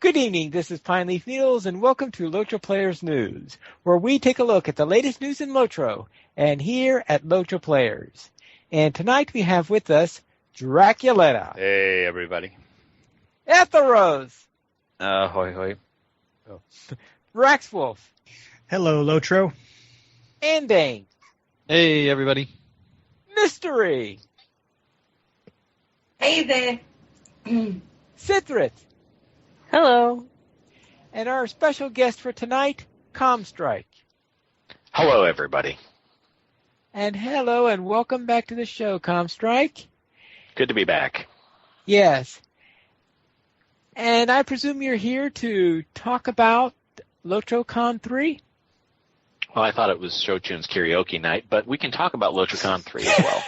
Good evening, this is Pine Leaf Needles, and welcome to LOTRO Players News, where we take a look at the latest news in LOTRO, and here at LOTRO Players. And tonight we have with us Draculetta. Hey, everybody. Etheros. Hoi hoi. Oh. Raxwolf. Hello, Lotro. Andane. Hey, everybody. Mystery. Hey there. Cithrith. Hello. And our special guest for tonight, Comstrike. Hello, everybody. And hello and welcome back to the show, Comstrike. Good to be back. Yes. And I presume you're here to talk about LOTROCon 3? Well, I thought it was Shochun's karaoke night, but we can talk about LOTROCon 3 as well.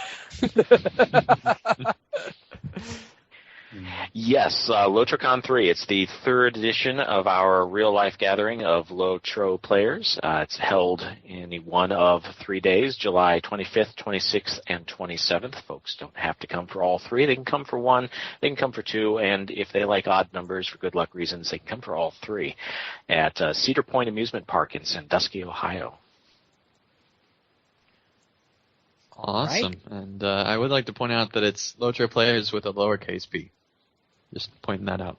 Yes, LOTROCon 3. It's the third edition of our real-life gathering of LOTRO players. It's held in one of 3 days, July 25th, 26th, and 27th. Folks don't have to come for all three. They can come for one, they can come for two, and if they like odd numbers for good luck reasons, they can come for all three at Cedar Point Amusement Park in Sandusky, Ohio. Awesome. Right. And I would like to point out that it's LOTRO players with a lowercase p. Just pointing that out.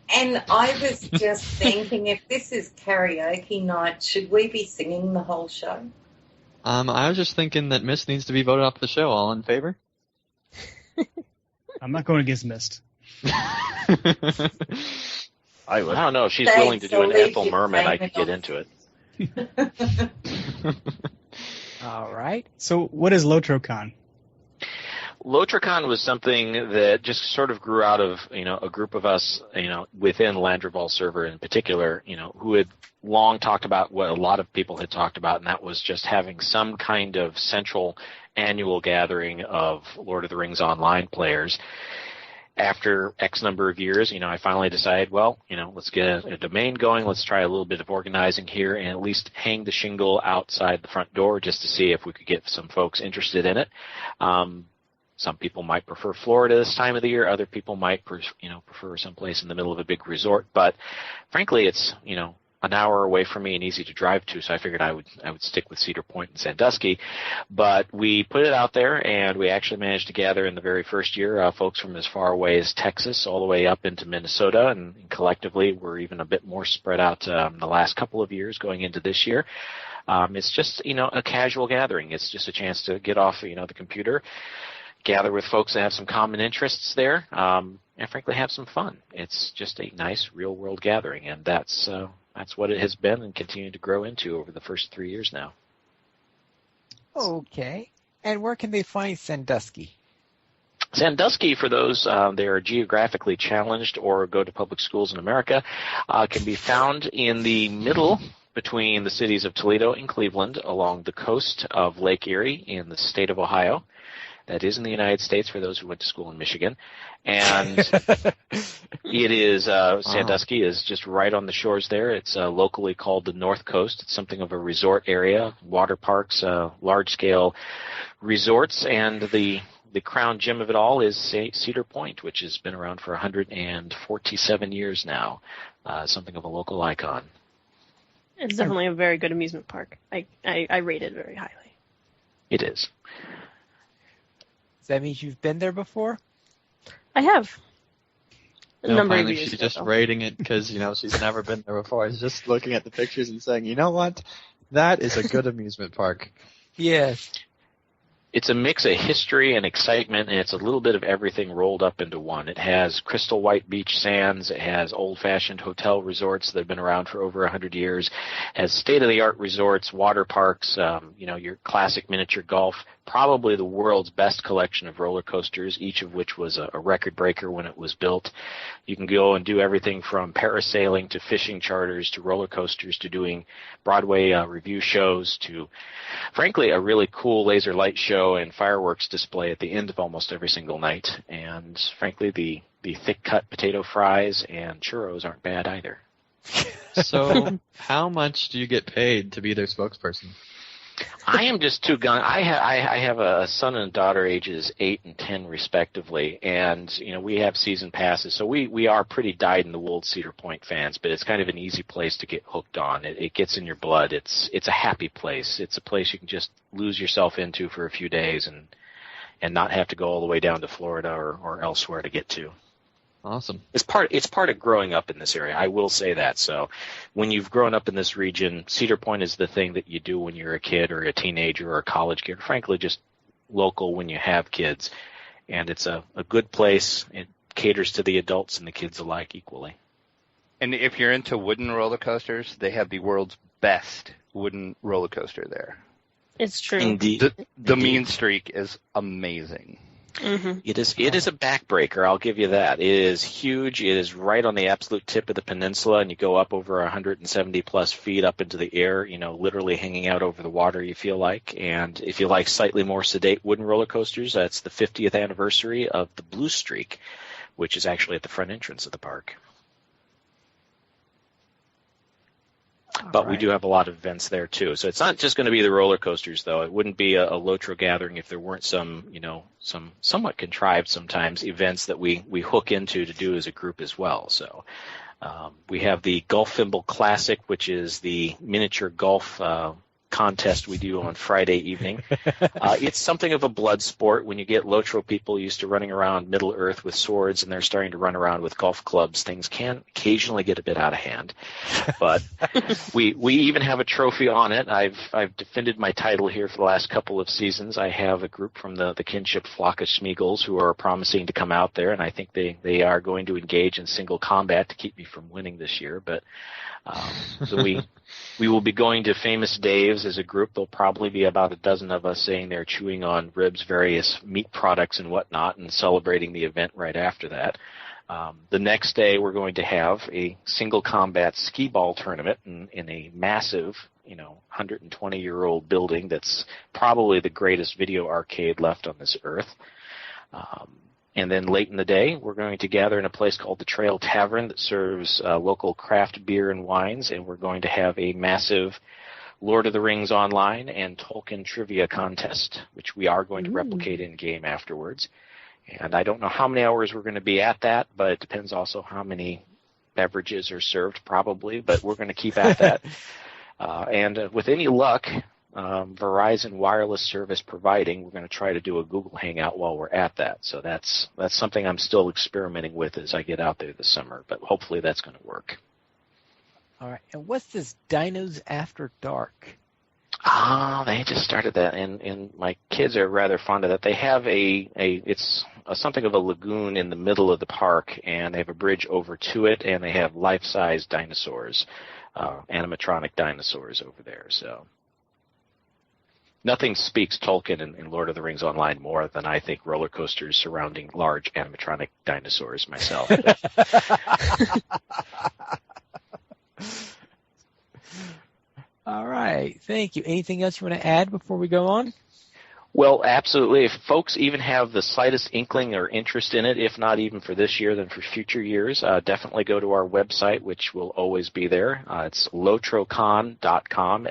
And I was just thinking, if this is karaoke night, should we be singing the whole show? I was just thinking that Mist needs to be voted off the show. All in favor? I'm not going against Mist. I don't know. If she's willing to do an Ethel Merman, I could get into it. All right. So what is LOTROCon? LOTROCon was something that just sort of grew out of, a group of us, within Landreval server in particular, who had long talked about what a lot of people had talked about, and that was just having some kind of central annual gathering of Lord of the Rings online players. After X number of years, I finally decided, let's get a domain going. Let's try a little bit of organizing here and at least hang the shingle outside the front door just to see if we could get some folks interested in it. Some people might prefer Florida this time of the year. Other people might, prefer someplace in the middle of a big resort. But frankly, it's, an hour away from me and easy to drive to, so I figured I would stick with Cedar Point and Sandusky. But we put it out there, and we actually managed to gather in the very first year folks from as far away as Texas all the way up into Minnesota, and collectively we're even a bit more spread out the last couple of years going into this year. It's just, a casual gathering. It's just a chance to get off, the computer, gather with folks that have some common interests there, and frankly have some fun. It's just a nice real-world gathering, and that's what it has been and continued to grow into over the first 3 years now. Okay. And where can they find Sandusky? Sandusky, for those that are geographically challenged or go to public schools in America, can be found in the middle between the cities of Toledo and Cleveland along the coast of Lake Erie in the state of Ohio. That is in the United States for those who went to school in Michigan. And it is, Sandusky is just right on the shores there. It's locally called the North Coast. It's something of a resort area, water parks, large-scale resorts, and the crown gem of it all is Cedar Point, which has been around for 147 years now, something of a local icon. It's definitely a very good amusement park. I rate it very highly. It is. So that means you've been there before? I have. A number of finally years she's ago. just rating it because, she's never been there before. I was just looking at the pictures and saying, you know what? That is a good amusement park. Yes. It's a mix of history and excitement, and it's a little bit of everything rolled up into one. It has crystal white beach sands. It has old-fashioned hotel resorts that have been around for over 100 years. It has state-of-the-art resorts, water parks, your classic miniature golf, probably the world's best collection of roller coasters, each of which was a record breaker when it was built. You can go and do everything from parasailing to fishing charters to roller coasters to doing Broadway review shows to, frankly, a really cool laser light show and fireworks display at the end of almost every single night. And frankly, the thick-cut potato fries and churros aren't bad either. So how much do you get paid to be their spokesperson? I am just too gun. I have a son and a daughter, ages 8 and 10 respectively, and we have season passes, so we are pretty dyed-in-the-wool Cedar Point fans. But it's kind of an easy place to get hooked on. It gets in your blood. It's a happy place. It's a place you can just lose yourself into for a few days and not have to go all the way down to Florida or elsewhere to get to. Awesome. It's part of growing up in this area. I will say that. So when you've grown up in this region, Cedar Point is the thing that you do when you're a kid or a teenager or a college kid, or frankly just local when you have kids. And it's a good place. It caters to the adults and the kids alike equally. And if you're into wooden roller coasters, they have the world's best wooden roller coaster there. It's true. Indeed. The Mean Streak is amazing. Mm-hmm. It is a backbreaker, I'll give you that. It is huge. It is right on the absolute tip of the peninsula, and you go up over 170 plus feet up into the air, literally hanging out over the water, you feel like. And if you like slightly more sedate wooden roller coasters, that's the 50th anniversary of the Blue Streak, which is actually at the front entrance of the park. But we do have a lot of events there too. So it's not just going to be the roller coasters, though. It wouldn't be a LOTRO gathering if there weren't some somewhat contrived sometimes events that we hook into to do as a group as well. So we have the Golf Thimble Classic, which is the miniature golf contest we do on Friday evening. It's something of a blood sport. When you get LOTRO people used to running around Middle Earth with swords and they're starting to run around with golf clubs, things can occasionally get a bit out of hand. But we even have a trophy on it. I've defended my title here for the last couple of seasons. I have a group from the kinship flock of Schmeagles who are promising to come out there, and I think they are going to engage in single combat to keep me from winning this year. But so we will be going to Famous Dave's as a group. There'll probably be about a dozen of us saying they're chewing on ribs, various meat products and whatnot, and celebrating the event right after that. The next day we're going to have a single combat skee ball tournament in a massive, 120-year-old building that's probably the greatest video arcade left on this earth. And then late in the day, we're going to gather in a place called the Trail Tavern that serves local craft beer and wines, and we're going to have a massive Lord of the Rings online and Tolkien trivia contest, which we are going to replicate in-game afterwards. And I don't know how many hours we're going to be at that, but it depends also how many beverages are served probably, but we're going to keep at that. And with any luck, Verizon wireless service providing, we're going to try to do a Google Hangout while we're at that. So that's something I'm still experimenting with as I get out there this summer, but hopefully that's going to work. All right. And what's this Dinos After Dark? They just started that, and my kids are rather fond of that. They have it's something of a lagoon in the middle of the park, and they have a bridge over to it, and they have life-size dinosaurs, animatronic dinosaurs over there. So nothing speaks Tolkien in Lord of the Rings Online more than I think roller coasters surrounding large animatronic dinosaurs myself. All right. Thank you. Anything else you want to add before we go on? Well, absolutely. If folks even have the slightest inkling or interest in it, if not even for this year, then for future years, definitely go to our website, which will always be there. It's LOTROCon.com,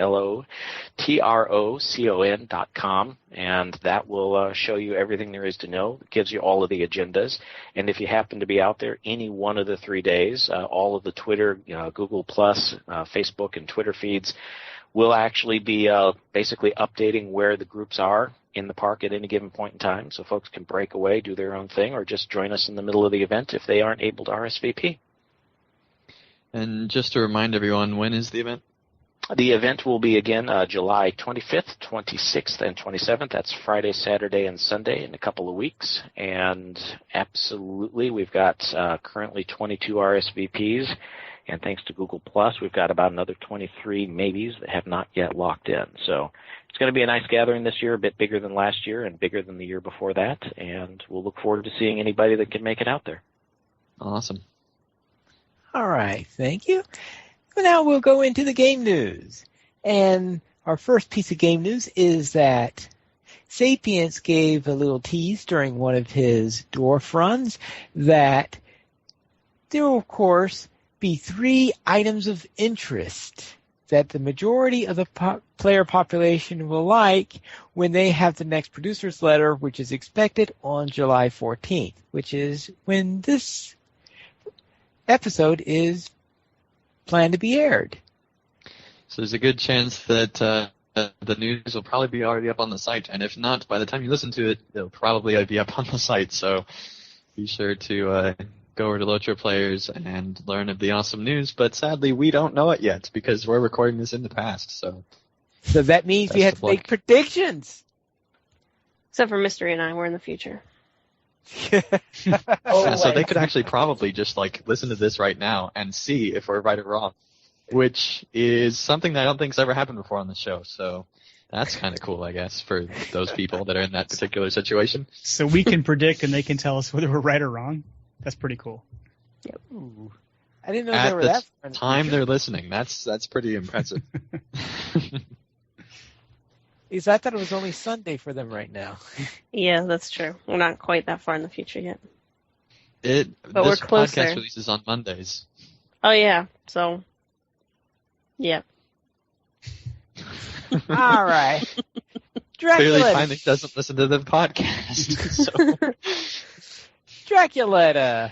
LOTROCON.com, and that will show you everything there is to know. It gives you all of the agendas. And if you happen to be out there any one of the 3 days, all of the Twitter, Google+, Facebook, and Twitter feeds will actually be basically updating where the groups are in the park at any given point in time, so folks can break away, do their own thing, or just join us in the middle of the event if they aren't able to RSVP. And just to remind everyone, when is the event? The event will be, again, July 25th, 26th, and 27th. That's Friday, Saturday, and Sunday in a couple of weeks. And absolutely, we've got currently 22 RSVPs. And thanks to Google+, we've got about another 23 maybes that have not yet locked in. So it's going to be a nice gathering this year, a bit bigger than last year and bigger than the year before that. And we'll look forward to seeing anybody that can make it out there. Awesome. All right. Thank you. So now we'll go into the game news. And our first piece of game news is that Sapiens gave a little tease during one of his dwarf runs that there will, of course, be 3 items of interest that the majority of the player population will like when they have the next producer's letter, which is expected on July 14th, which is when this episode is planned to be aired. So there's a good chance that the news will probably be already up on the site, and if not, by the time you listen to it, it'll probably be up on the site. So be sure to go over to LOTRO Players and learn of the awesome news. But sadly, we don't know it yet because we're recording this in the past. So that means we have to make predictions. Except for Mystery and I, we're in the future. So they could actually probably just listen to this right now and see if we're right or wrong, which is something that I don't think's ever happened before on the show. So that's kind of cool, I guess, for those people that are in that particular situation. So we can predict and they can tell us whether we're right or wrong. That's pretty cool. Yep. Ooh. I didn't know they were that far in the time future. they're listening. That's pretty impressive. Because I thought it was only Sunday for them right now. Yeah, that's true. We're not quite that far in the future yet. But we're this closer. podcast releases on Mondays. Oh, yeah. So, yeah. All right. Clearly, Dracula. finally doesn't listen to the podcast. So. Draculetta,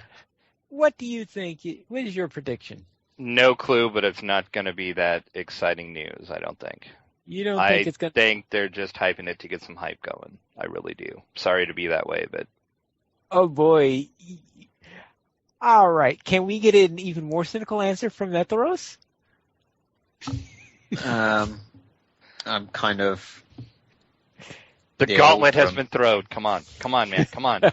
what do you think? What is your prediction? No clue, but it's not going to be that exciting news, I don't think. You don't think it's going to... I think they're just hyping it to get some hype going. I really do. Sorry to be that way, but... Oh, boy. All right. Can we get an even more cynical answer from Netharos? I'm kind of... The gauntlet has been thrown. Come on, man. Come on.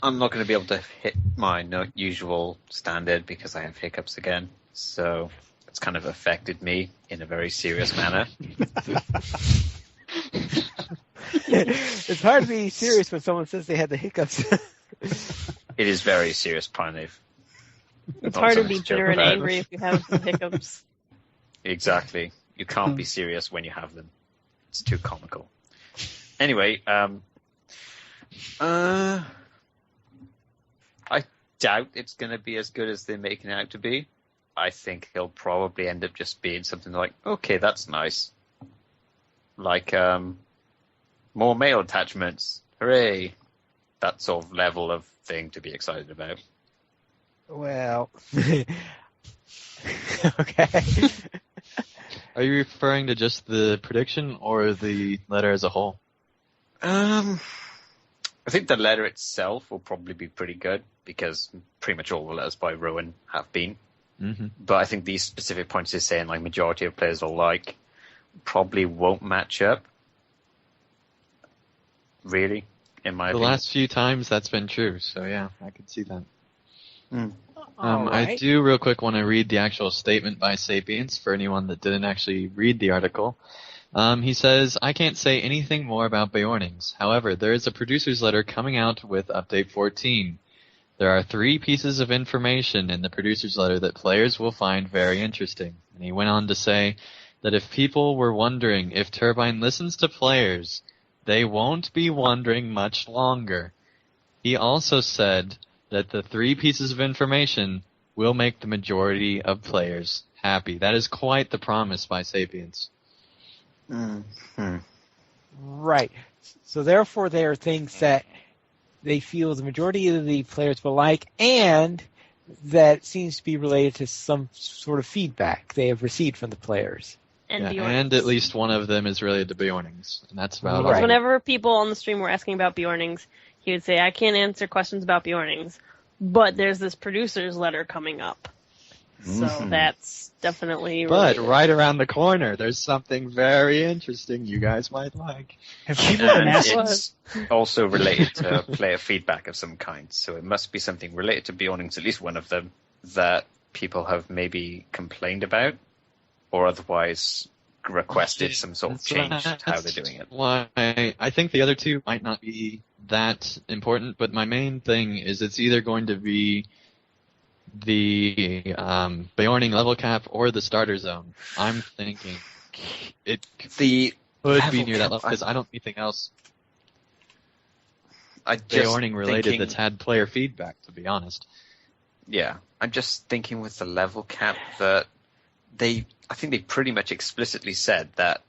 I'm not going to be able to hit my usual standard because I have hiccups again. So it's kind of affected me in a very serious manner. It's hard to be serious when someone says they had the hiccups. It is very serious, Prime. It's hard to be bitter and angry if you have some hiccups. Exactly. You can't be serious when you have them. It's too comical. Anyway, I doubt it's going to be as good as they're making it out to be. I think he'll probably end up just being something like, okay, that's nice. Like, more male attachments. Hooray. That sort of level of thing to be excited about. Well, okay. Are you referring to just the prediction or the letter as a whole? I think the letter itself will probably be pretty good because pretty much all the letters by Rowan have been. Mm-hmm. But I think these specific points he's saying, like majority of players will like, probably won't match up. Really, in my opinion. The last few times that's been true, so yeah, I can see that. All right. I do real quick want to read the actual statement by Sapiens for anyone that didn't actually read the article. He says, I can't say anything more about Beornings. However, there is a producer's letter coming out with Update 14. There are 3 pieces of information in the producer's letter that players will find very interesting. And he went on to say that if people were wondering if Turbine listens to players, they won't be wondering much longer. He also said that the 3 pieces of information will make the majority of players happy. That is quite the promise by Sapiens. Mm-hmm. Right. So therefore, there are things that they feel the majority of the players will like, and that seems to be related to some sort of feedback they have received from the players. And at least one of them is related to Beornings, and that's about Right. all. Whenever people on the stream were asking about Beornings, he would say, I can't answer questions about Beornings, but there's this producer's letter coming up. So that's definitely But related. right around the corner, there's something very interesting you guys might like. Have people been And asking? it's also related to player feedback of some kind, so it must be something related to Beornings, at least one of them, that people have maybe complained about, or otherwise requested some sort of change to how they're doing it. Why I think the other 2 might not be that important, but my main thing is it's either going to be the Beorning level cap or the starter zone. I'm thinking it The could level be near that cap, level because I don't see anything else I just Beorning related thinking- that's had player feedback, to be honest. Yeah, I'm just thinking with the level cap that I think they pretty much explicitly said that.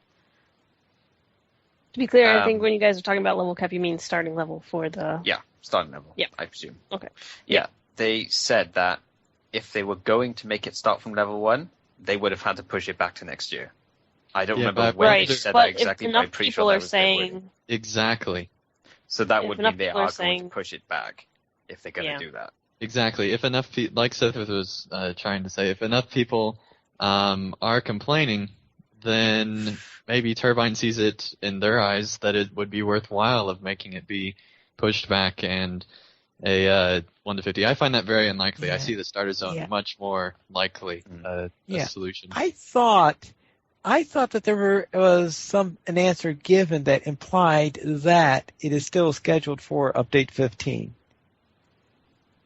To be clear, I think when you guys are talking about level cap, you mean starting level for the... Yeah, starting level, yeah. I presume. Okay. Yeah, they said that if they were going to make it start from level 1, they would have had to push it back to next year. I don't remember when they said that exactly, but I'm pretty sure that was saying... Exactly. So that would mean they are going to push it back if they're going to do that. Exactly. If enough people, like Seth was trying to say, if enough people are complaining, then maybe Turbine sees it in their eyes that it would be worthwhile of making it be pushed back and a 1 to 50. I find that very unlikely. I see the starter zone much more likely a solution. I thought that there was an answer given that implied that it is still scheduled for update 15.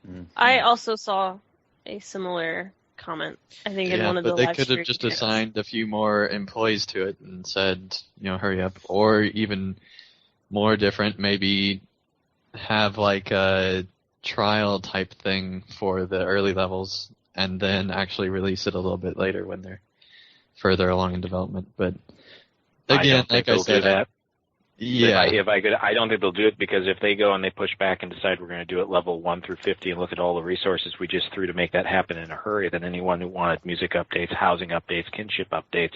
Mm-hmm. I also saw a similar comment. I think in one of the live but they could have just assigned a few more employees to it and said, hurry up. Or even more different, maybe have like a trial type thing for the early levels and then actually release it a little bit later when they're further along in development. But again, like I said, if I could, I don't think they'll do it, because if they go and they push back and decide we're going to do it level 1 through 50 and look at all the resources we just threw to make that happen in a hurry, then anyone who wanted music updates, housing updates, kinship updates,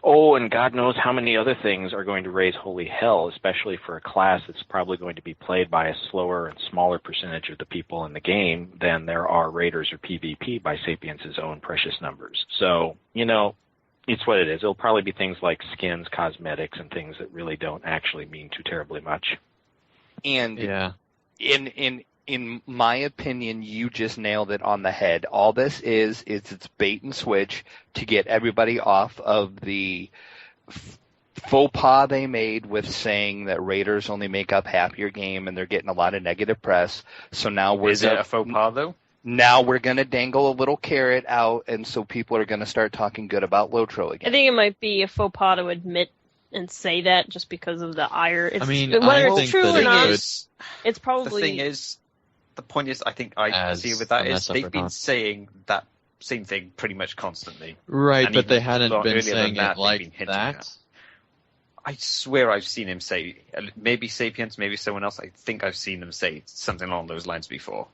and God knows how many other things are going to raise holy hell, especially for a class that's probably going to be played by a slower and smaller percentage of the people in the game than there are raiders or PvP by Sapiens' own precious numbers. So, it's what it is. It'll probably be things like skins, cosmetics, and things that really don't actually mean too terribly much. And in my opinion, you just nailed it on the head. All this is it's bait and switch to get everybody off of the faux pas they made with saying that raiders only make up half your game, and they're getting a lot of negative press. So now is it a faux pas though? Now we're going to dangle a little carrot out, and so people are going to start talking good about LOTRO again. I think it might be a faux pas to admit and say that just because of the ire. I whether think it's true or not, it's probably... The thing is, the point is, I think I see with that is they've been saying that same thing pretty much constantly. Right, but they hadn't been saying it like that. I swear I've seen him say, maybe Sapiens, maybe someone else, I think I've seen them say something along those lines before.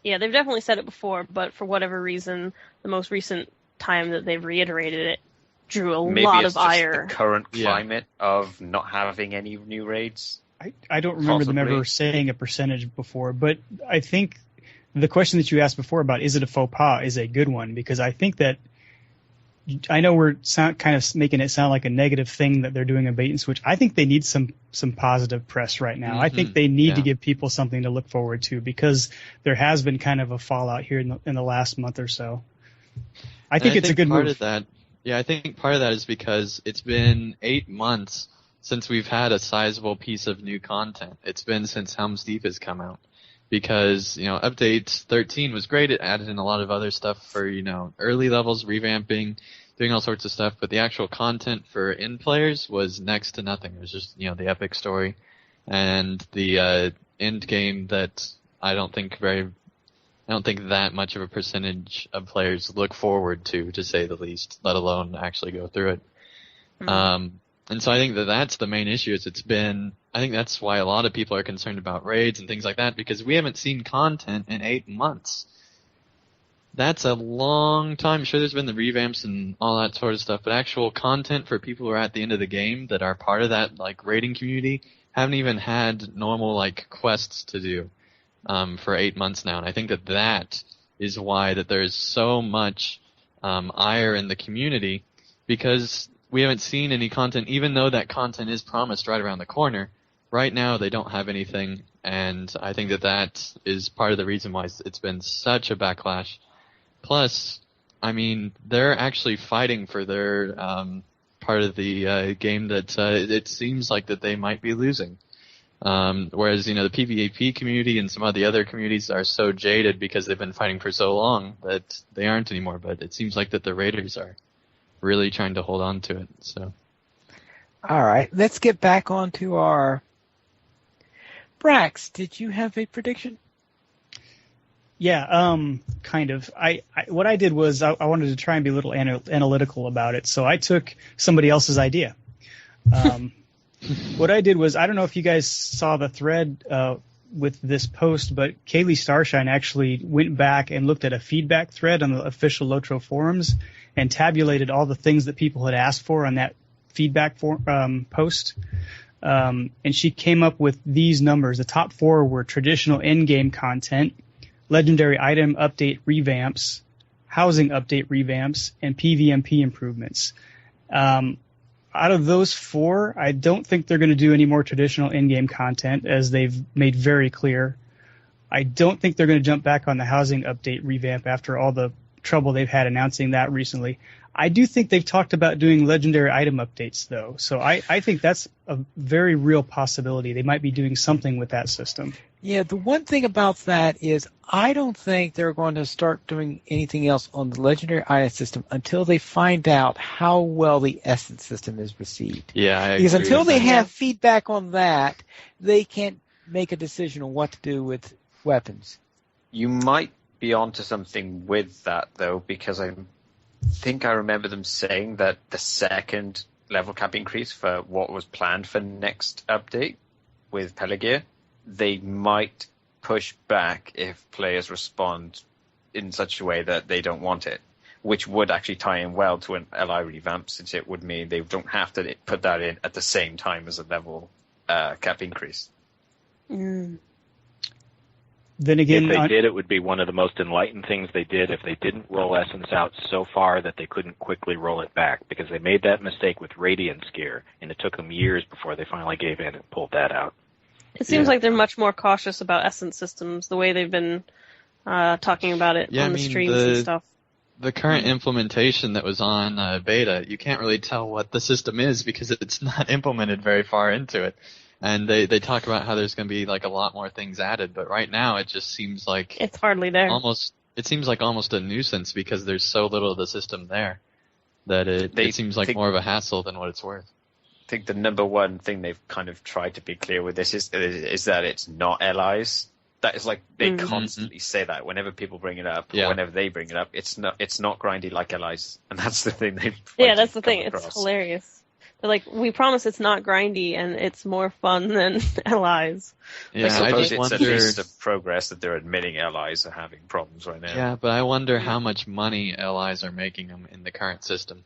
Yeah, they've definitely said it before, but for whatever reason, the most recent time that they've reiterated it drew a lot of ire. Maybe it's the current climate of not having any new raids. I don't remember them ever saying a percentage before, but I think the question that you asked before about is it a faux pas is a good one, because I think that I know we're kind of making it sound like a negative thing that they're doing a bait and switch. I think they need some positive press right now. I think they need to give people something to look forward to, because there has been kind of a fallout here in the last month or so. I think it's a good move. I think part of that is because it's been 8 months since we've had a sizable piece of new content. It's been since Helm's Deep has come out. Because, update 13 was great. It added in a lot of other stuff for, early levels, revamping, doing all sorts of stuff. But the actual content for in players was next to nothing. It was just, the epic story and the end game that I don't think that much of a percentage of players look forward to say the least, let alone actually go through it. Mm-hmm. And so I think that's the main issue. I think that's why a lot of people are concerned about raids and things like that, because we haven't seen content in 8 months. That's a long time. Sure, there's been the revamps and all that sort of stuff, but actual content for people who are at the end of the game that are part of that, raiding community haven't even had normal, quests to do, for 8 months now. And I think that is why that there's so much, ire in the community, because we haven't seen any content, even though that content is promised right around the corner. Right now, they don't have anything, and I think that is part of the reason why it's been such a backlash. Plus, they're actually fighting for their part of the game that it seems like that they might be losing. Whereas, the PvP community and some of the other communities are so jaded because they've been fighting for so long that they aren't anymore. But it seems like that the raiders are really trying to hold on to it. So, all right, let's get back onto our Brax. Did you have a prediction? Yeah, kind of. What I did was I wanted to try and be a little analytical about it, so I took somebody else's idea. What I did was, I don't know if you guys saw the thread with this post, but Kaylee Starshine actually went back and looked at a feedback thread on the official LOTRO forums and tabulated all the things that people had asked for on that feedback post. And she came up with these numbers. The top 4 were traditional in-game content, legendary item update revamps, housing update revamps, and PVMP improvements. Out of those 4, I don't think they're going to do any more traditional in-game content, as they've made very clear. I don't think they're going to jump back on the housing update revamp after all the trouble they've had announcing that recently. I do think they've talked about doing legendary item updates, though, so I think that's a very real possibility. They might be doing something with that system. Yeah, the one thing about that is I don't think they're going to start doing anything else on the legendary item system until they find out how well the Essence system is received. Yeah, because until they have feedback on that, they can't make a decision on what to do with weapons. You might be onto something with that, though, because I think I remember them saying that the second level cap increase for what was planned for next update with Pelagear, they might push back if players respond in such a way that they don't want it, which would actually tie in well to an LI revamp, since it would mean they don't have to put that in at the same time as a level cap increase. Then again, if they did, it would be one of the most enlightened things they did if they didn't roll Essence out so far that they couldn't quickly roll it back, because they made that mistake with Radiance Gear, and it took them years before they finally gave in and pulled that out. It seems like they're much more cautious about Essence systems, the way they've been talking about it on the streams and stuff. The current implementation that was on beta, you can't really tell what the system is because it's not implemented very far into it. And they talk about how there's going to be like a lot more things added, but right now it just seems like it's hardly there. It seems like almost a nuisance because there's so little of the system there that it seems like more of a hassle than what it's worth. I think the number one thing they've kind of tried to be clear with this is that it's not LIs. That is like they constantly say that whenever people bring it up, or whenever they bring it up, it's not grindy like LIs, and that's the thing they've. That's the thing. Across. It's hilarious. They're like, we promise it's not grindy and it's more fun than LIs. Yeah, I suppose it's at least a progress that they're admitting LIs are having problems right now. Yeah, but I wonder how much money LIs are making them in the current system.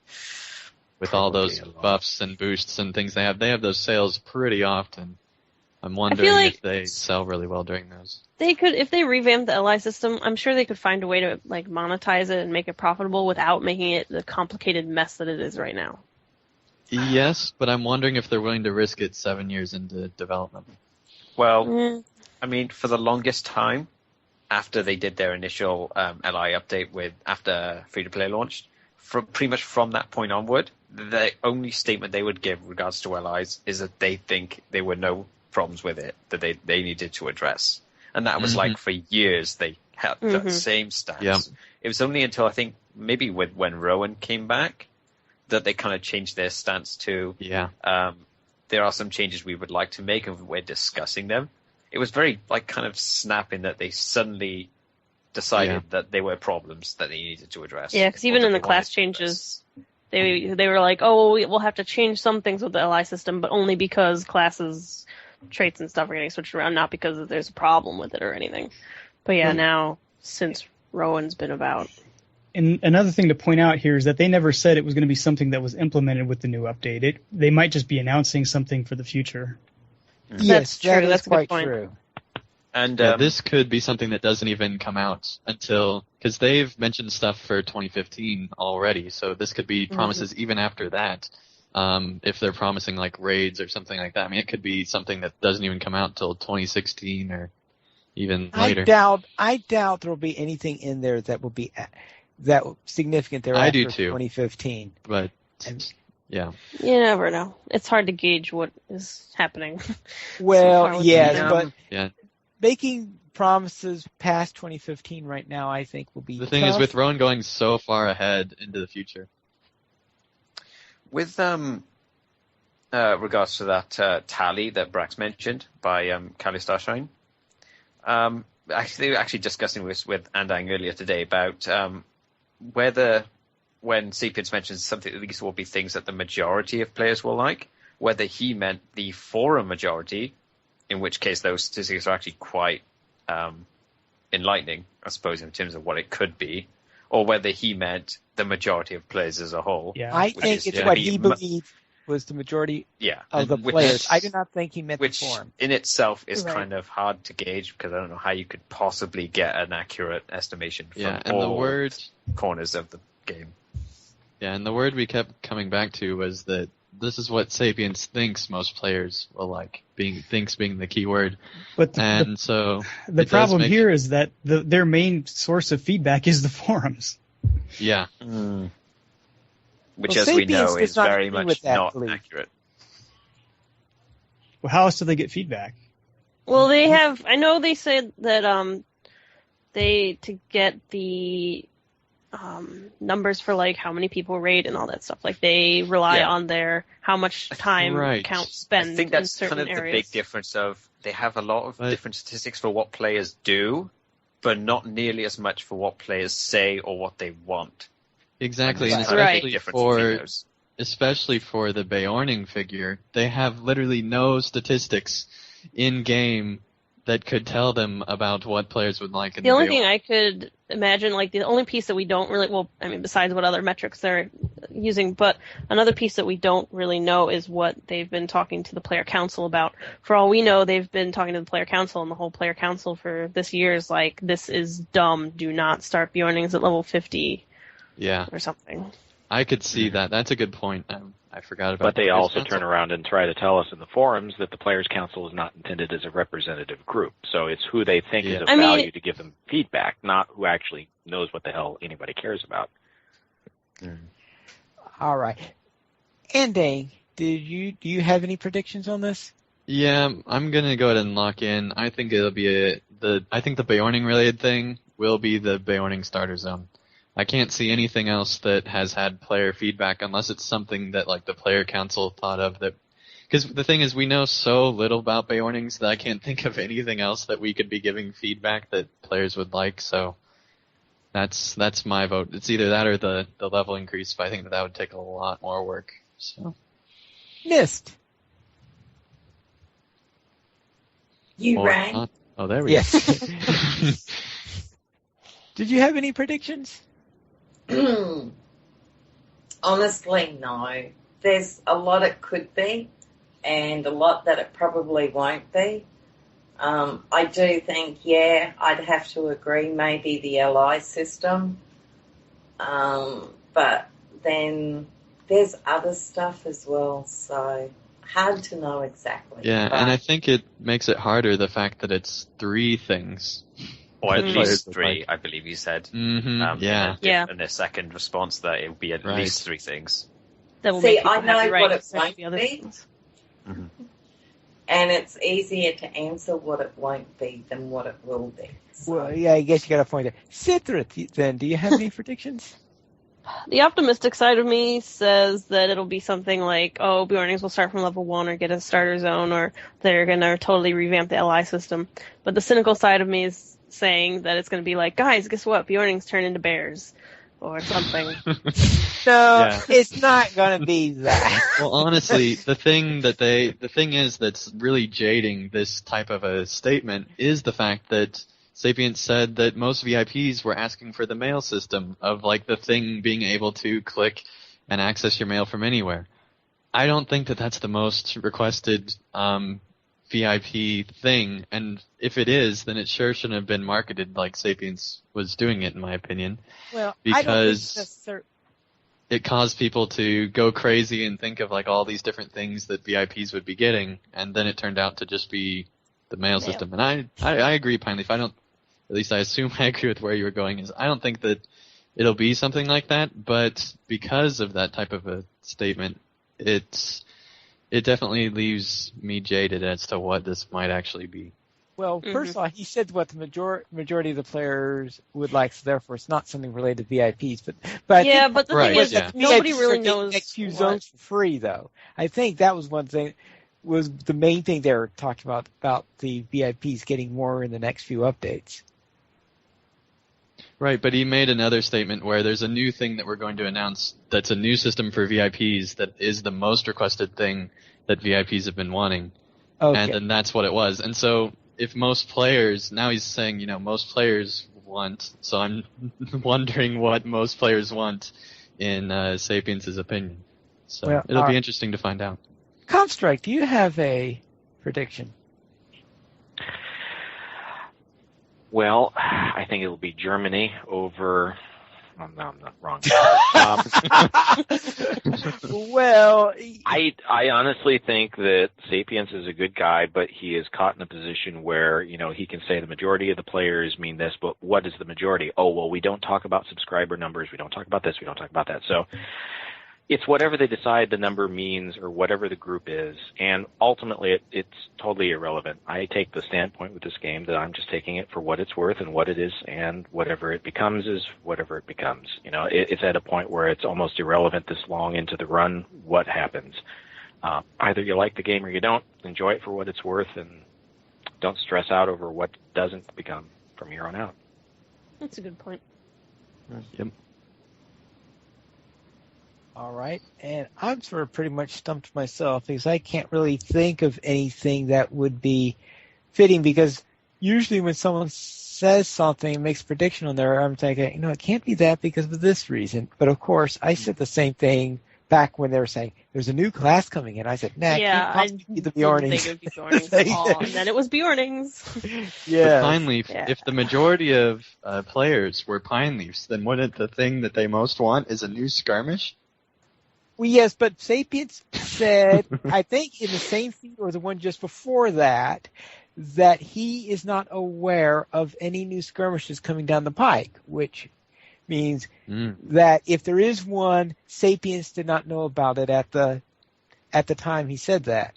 With all those buffs and boosts and things they have those sales pretty often. I'm wondering if they sell really well during those. They could, if they revamp the LI system, I'm sure they could find a way to like monetize it and make it profitable without making it the complicated mess that it is right now. Yes, but I'm wondering if they're willing to risk it 7 years into development. Well, I mean, for the longest time, after they did their initial LI update after free-to-play launched, pretty much from that point onward, the only statement they would give regards to LIs is that they think there were no problems with it that they needed to address. And that was like for years they had that same stance. Yeah. It was only until I think maybe when Rowan came back that they kind of changed their stance to, there are some changes we would like to make and we're discussing them. It was very like kind of snapping that they suddenly decided that there were problems that they needed to address. Yeah, because even in the class changes, they were like, oh, we'll have to change some things with the LI system, but only because classes, traits, and stuff are getting switched around, not because there's a problem with it or anything. But now, since Rowan's been about. And another thing to point out here is that they never said it was going to be something that was implemented with the new update. They might just be announcing something for the future. Yes, true. That's quite true. And this could be something that doesn't even come out until, because they've mentioned stuff for 2015 already, so this could be promises even after that. If they're promising like raids or something like that, I mean, it could be something that doesn't even come out till 2016 or even later. I doubt there will be anything in there that will be that significant there after 2015. But yeah, you never know. It's hard to gauge what is happening. Well, yes, but making promises past 2015 right now, I think, will be the thing tough. is with Rowan going so far ahead into the future. With regards to that tally that Brax mentioned by Callie Starshine, they were actually discussing this with Andang earlier today about whether, when Sapiens mentions something, at least will be things that the majority of players will like, whether he meant the forum majority, in which case those statistics are actually quite enlightening, I suppose, in terms of what it could be, or whether he meant the majority of players as a whole. Yeah. I think it's what he believed was the majority of the players. I do not think he meant the forum. In itself is kind of hard to gauge, because I don't know how you could possibly get an accurate estimation from all corners of the game. Yeah, and the word we kept coming back to was that this is what Sapiens thinks most players will like, being the key word. But the problem here is that their main source of feedback is the forums. Yeah. Which, as we know, is very much not accurate. Well, how else do they get feedback? Well, they have. I know they said that to get the numbers for like how many people rate and all that stuff. Like they rely on their how much time count spent. I think that's in certain kind of areas. the big difference of they have a lot of different statistics for what players do, but not nearly as much for what players say or what they want. Exactly, and especially for the Bjorning figure, they have literally no statistics in game that could tell them about what players would like. The only thing I could imagine, like the only piece that we don't really, besides what other metrics they're using, but another piece that we don't really know is what they've been talking to the player council about. For all we know, they've been talking to the player council, and the whole player council for this year is like, this is dumb. Do not start Bjornings at level 50. Yeah. Or something. I could see that. That's a good point. I forgot about that. But they also turn around and try to tell us in the forums that the Players' Council is not intended as a representative group. So it's who they think is of value to give them feedback, not who actually knows what the hell anybody cares about. All right. Andang, do you have any predictions on this? Yeah, I'm gonna go ahead and lock in. I think it'll be I think the Bjorning related thing will be the Bjorning starter zone. I can't see anything else that has had player feedback unless it's something that like the player council thought of that. Because the thing is, we know so little about Bjornings that I can't think of anything else that we could be giving feedback that players would like. So that's my vote. It's either that or the level increase, but I think that would take a lot more work. So. Missed. You rang. Oh, there we go. Did you have any predictions? Honestly, no. There's a lot it could be, and a lot that it probably won't be. I do think, I'd have to agree, maybe the LI system. But then there's other stuff as well, so hard to know exactly. Yeah, and I think it makes it harder, the fact that it's 3 things. Or at least 3, I believe you said. Mm-hmm. In their second response, that it would be at least 3 things. That will I know what it won't be. Mm-hmm. And it's easier to answer what it won't be than what it will be. So. Well, yeah, I guess you got a point there. Citra, then, do you have any predictions? The optimistic side of me says that it'll be something like, Bjornings will start from level 1 or get a starter zone, or they're going to totally revamp the LI system. But the cynical side of me is saying that it's going to be like, guys, guess what? Bjornings turn into bears or something. It's not going to be that. Well, honestly, the thing is that's really jading this type of a statement is the fact that Sapiens said that most VIPs were asking for the mail system of like the thing being able to click and access your mail from anywhere. I don't think that that's the most requested VIP thing, and if it is, then it sure shouldn't have been marketed like Sapiens was doing it, in my opinion. Well, because it caused people to go crazy and think of like all these different things that VIPs would be getting, and then it turned out to just be the mail system. And I agree, Pineleaf. At least I assume I agree with where you were going. I don't think that it'll be something like that, but because of that type of a statement, it definitely leaves me jaded as to what this might actually be. Well, first of all, he said what the majority of the players would like, so therefore it's not something related to VIPs. But the thing is, nobody really knows next few zones for free, though. I think that was one thing. was the main thing they were talking about the VIPs getting more in the next few updates. Right, but he made another statement where there's a new thing that we're going to announce that's a new system for VIPs that is the most requested thing that VIPs have been wanting. Okay. And then that's what it was. And so if most players, now he's saying, most players want, so I'm wondering what most players want in Sapiens' opinion. So Well, it'll be interesting to find out. Comstrike, do you have a prediction? Well, I think it'll be Germany over. Oh, no, I'm not wrong. Well, I honestly think that Sapiens is a good guy, but he is caught in a position where, he can say the majority of the players mean this, but what is the majority? Oh, well, we don't talk about subscriber numbers. We don't talk about this. We don't talk about that. So it's whatever they decide the number means or whatever the group is, and ultimately it's totally irrelevant. I take the standpoint with this game that I'm just taking it for what it's worth and what it is, and whatever it becomes is whatever it becomes. It's at a point where it's almost irrelevant this long into the run what happens. Either you like the game or you don't. Enjoy it for what it's worth, and don't stress out over what doesn't become from here on out. That's a good point. Yep. all right. And I'm sort of pretty much stumped myself because I can't really think of anything that would be fitting, because usually when someone says something and makes a prediction on there, I'm thinking, it can't be that because of this reason. But of course, I said the same thing back when they were saying there's a new class coming in. I said, nah, yeah, it can't be the didn't Bjornings. think it would be Bjornings at all. And then it was Bjornings. Yeah. But Pine Leaf, if the majority of players were Pine Leafs, then wouldn't the thing that they most want is a new skirmish? Well, yes, but Sapiens said, I think in the same feed or the one just before that he is not aware of any new skirmishes coming down the pike, which means that if there is one, Sapiens did not know about it at the time he said that.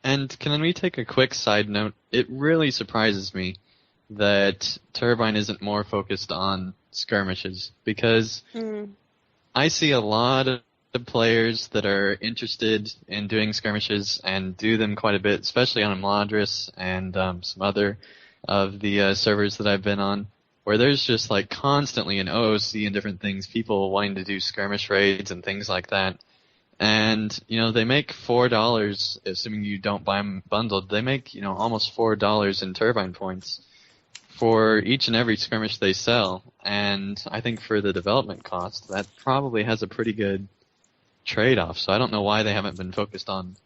And can we take a quick side note? It really surprises me that Turbine isn't more focused on skirmishes, because I see a lot of players that are interested in doing skirmishes and do them quite a bit, especially on Imladris and some other of the servers that I've been on, where there's just like constantly an OOC and different things, people wanting to do skirmish raids and things like that. And, they make $4, assuming you don't buy them bundled, they make, almost $4 in Turbine points for each and every skirmish they sell. And I think for the development cost, that probably has a pretty good trade-off. So I don't know why they haven't been focused on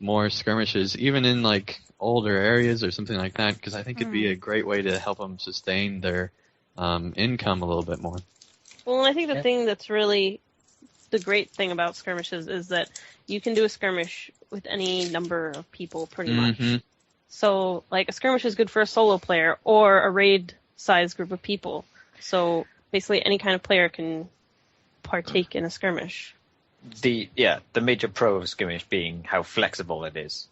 more skirmishes, even in like older areas or something like that, because I think it'd be a great way to help them sustain their income a little bit more. Well, and I think the thing that's really the great thing about skirmishes is that you can do a skirmish with any number of people pretty much. So, like, a skirmish is good for a solo player or a raid-sized group of people. So, basically, any kind of player can partake in a skirmish. The major pro of skirmish being how flexible it is.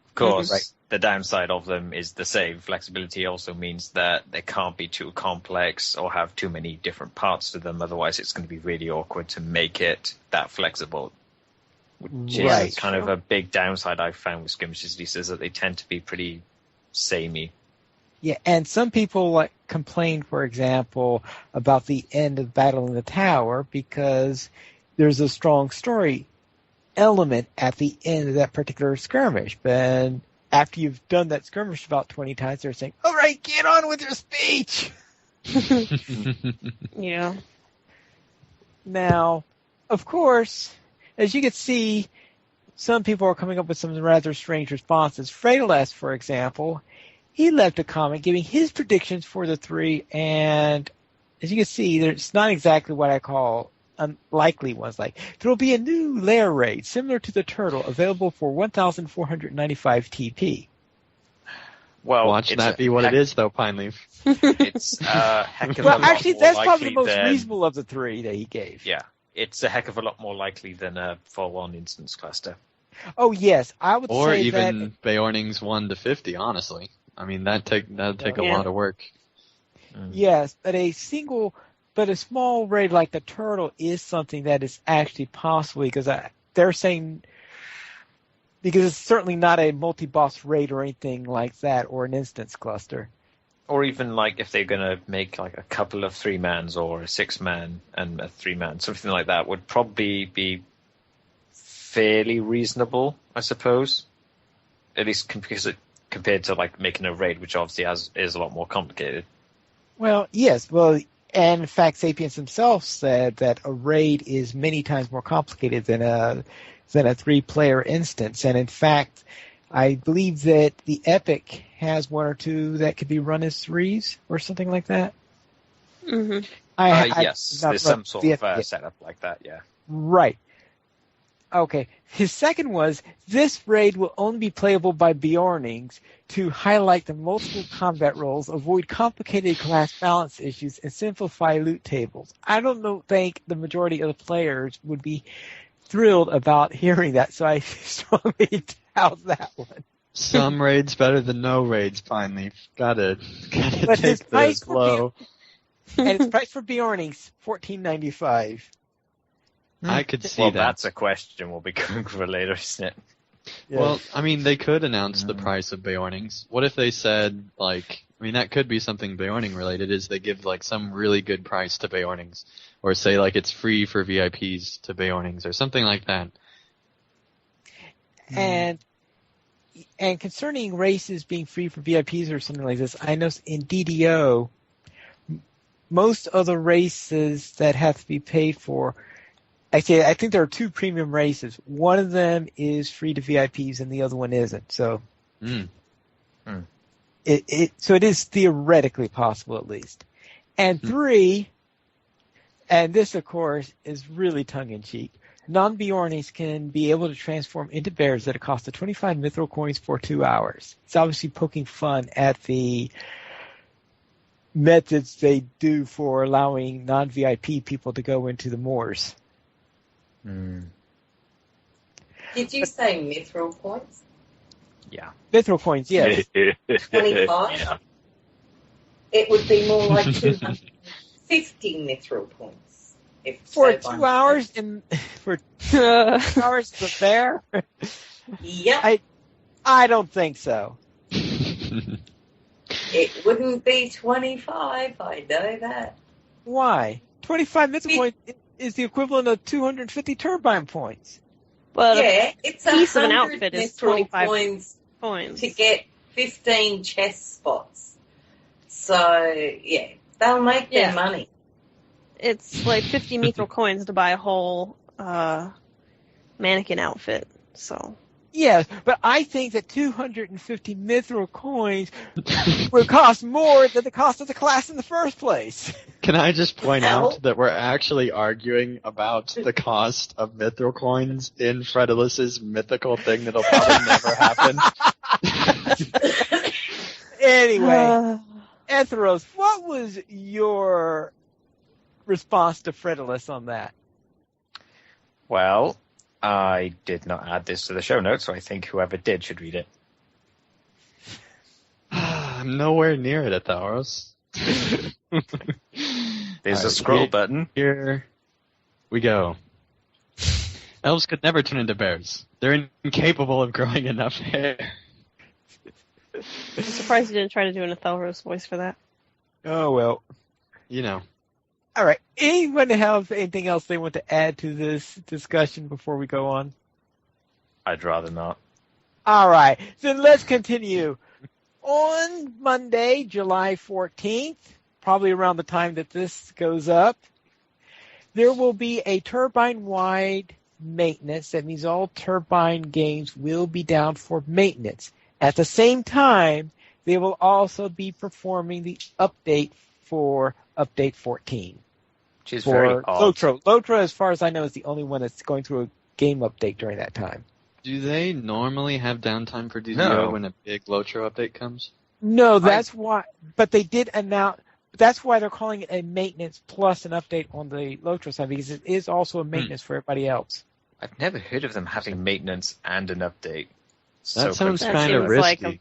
Of course, the downside of them is the same. Flexibility also means that they can't be too complex or have too many different parts to them. Otherwise, it's going to be really awkward to make it that flexible. Which is kind of a big downside I've found with skirmishes, at least, is that they tend to be pretty samey. Yeah, and some people complained, for example, about the end of Battle in the Tower because there's a strong story element at the end of that particular skirmish. But after you've done that skirmish about 20 times, they're saying, all right, get on with your speech. Yeah. Now, of course, as you can see, some people are coming up with some rather strange responses. Fredolas, for example, he left a comment giving his predictions for the three, and as you can see, it's not exactly what I call unlikely ones. Like, there will be a new lair raid similar to the Turtle, available for 1,495 TP. Well, watch that be what it is, though, Pineleaf. It's a heck of a lot actually, more that's likely probably the most than, reasonable of the three that he gave. Yeah, it's a heck of a lot more likely than a full-on instance cluster. Oh yes, I would or say even that. Beorning's 1 to 50. Honestly, I mean that'd take a lot of work. Yes, but a small raid like the Turtle is something that is actually possible, because they're saying because it's certainly not a multi-boss raid or anything like that, or an instance cluster. Or even like if they're going to make like a couple of 3-mans or a 6-man and a 3-man, something like that would probably be fairly reasonable, I suppose. At least compared to like making a raid, which obviously is a lot more complicated. Well, yes. Well, and in fact, Sapiens himself said that a raid is many times more complicated than a 3-player instance. And in fact, I believe that the Epic has 1 or 2 that could be run as 3s or something like that. Mm-hmm. Yes, there's some sort of setup like that, yeah. Right. Okay. His second was, this raid will only be playable by Bjornings to highlight the multiple combat roles, avoid complicated class balance issues, and simplify loot tables. I think the majority of the players would be thrilled about hearing that, so I strongly doubt that one. Some raids better than no raids, finally. Gotta But take this low. And its price for Bjornings, $14.95. I could see well, that. That's a question we'll be going for later, isn't it? Yes. Well, I mean, they could announce the price of Bjornings. What if they said, like, I mean, that could be something Bjorning related, is they give, like, some really good price to Bjornings. Or say, like, it's free for VIPs to Bjornings, or something like that. And concerning races being free for VIPs or something like this, I know in DDO, most of the races that have to be paid for, actually, I think there are 2 premium races. One of them is free to VIPs and the other one isn't. So so it is theoretically possible at least. And 3, and this of course is really tongue-in-cheek, non-Bjornings can be able to transform into bears at a cost of 25 mithril coins for 2 hours. It's obviously poking fun at the methods they do for allowing non-VIP people to go into the moors. Did you say mithril points? Yeah. Mithril coins, yes. 25? Yeah. It would be more like 250 mithril points. For 2 hours for 2 hours of bear? Yep. I don't think so. It wouldn't be 25, I know that. Why? 25 mithril points is the equivalent of 250 turbine points. But yeah, it's a piece of an 100 outfit is mithril 25 points to get 15 chest spots. So, yeah, they'll make their money. It's like 50 mithril coins to buy a whole mannequin outfit. So. Yes, but I think that 250 mithril coins would cost more than the cost of the class in the first place. Can I just point out that we're actually arguing about the cost of mithril coins in Fredalus's mythical thing that'll probably never happen? Anyway, Etheros, what was your response to Fredulus on that? Well, I did not add this to the show notes, so I think whoever did should read it. I'm nowhere near it, Atharos. There's a scroll button. Here we go. Elves could never turn into bears. They're incapable of growing enough hair. I'm surprised you didn't try to do an Athelros voice for that. Oh, well. You know. All right. Anyone have anything else they want to add to this discussion before we go on? I'd rather not. All right. Then let's continue. On Monday, July 14th, probably around the time that this goes up, there will be a turbine-wide maintenance. That means all turbine games will be down for maintenance. At the same time, they will also be performing the update for Update 14. Which is very odd. LOTRO. LOTRO, as far as I know, is the only one that's going through a game update during that time. Do they normally have downtime for DDO when a big LOTRO update comes? No, that's why. But they did announce. That's why they're calling it a maintenance plus an update on the LOTRO side, because it is also a maintenance for everybody else. I've never heard of them having maintenance and an update. That sounds kind of risky.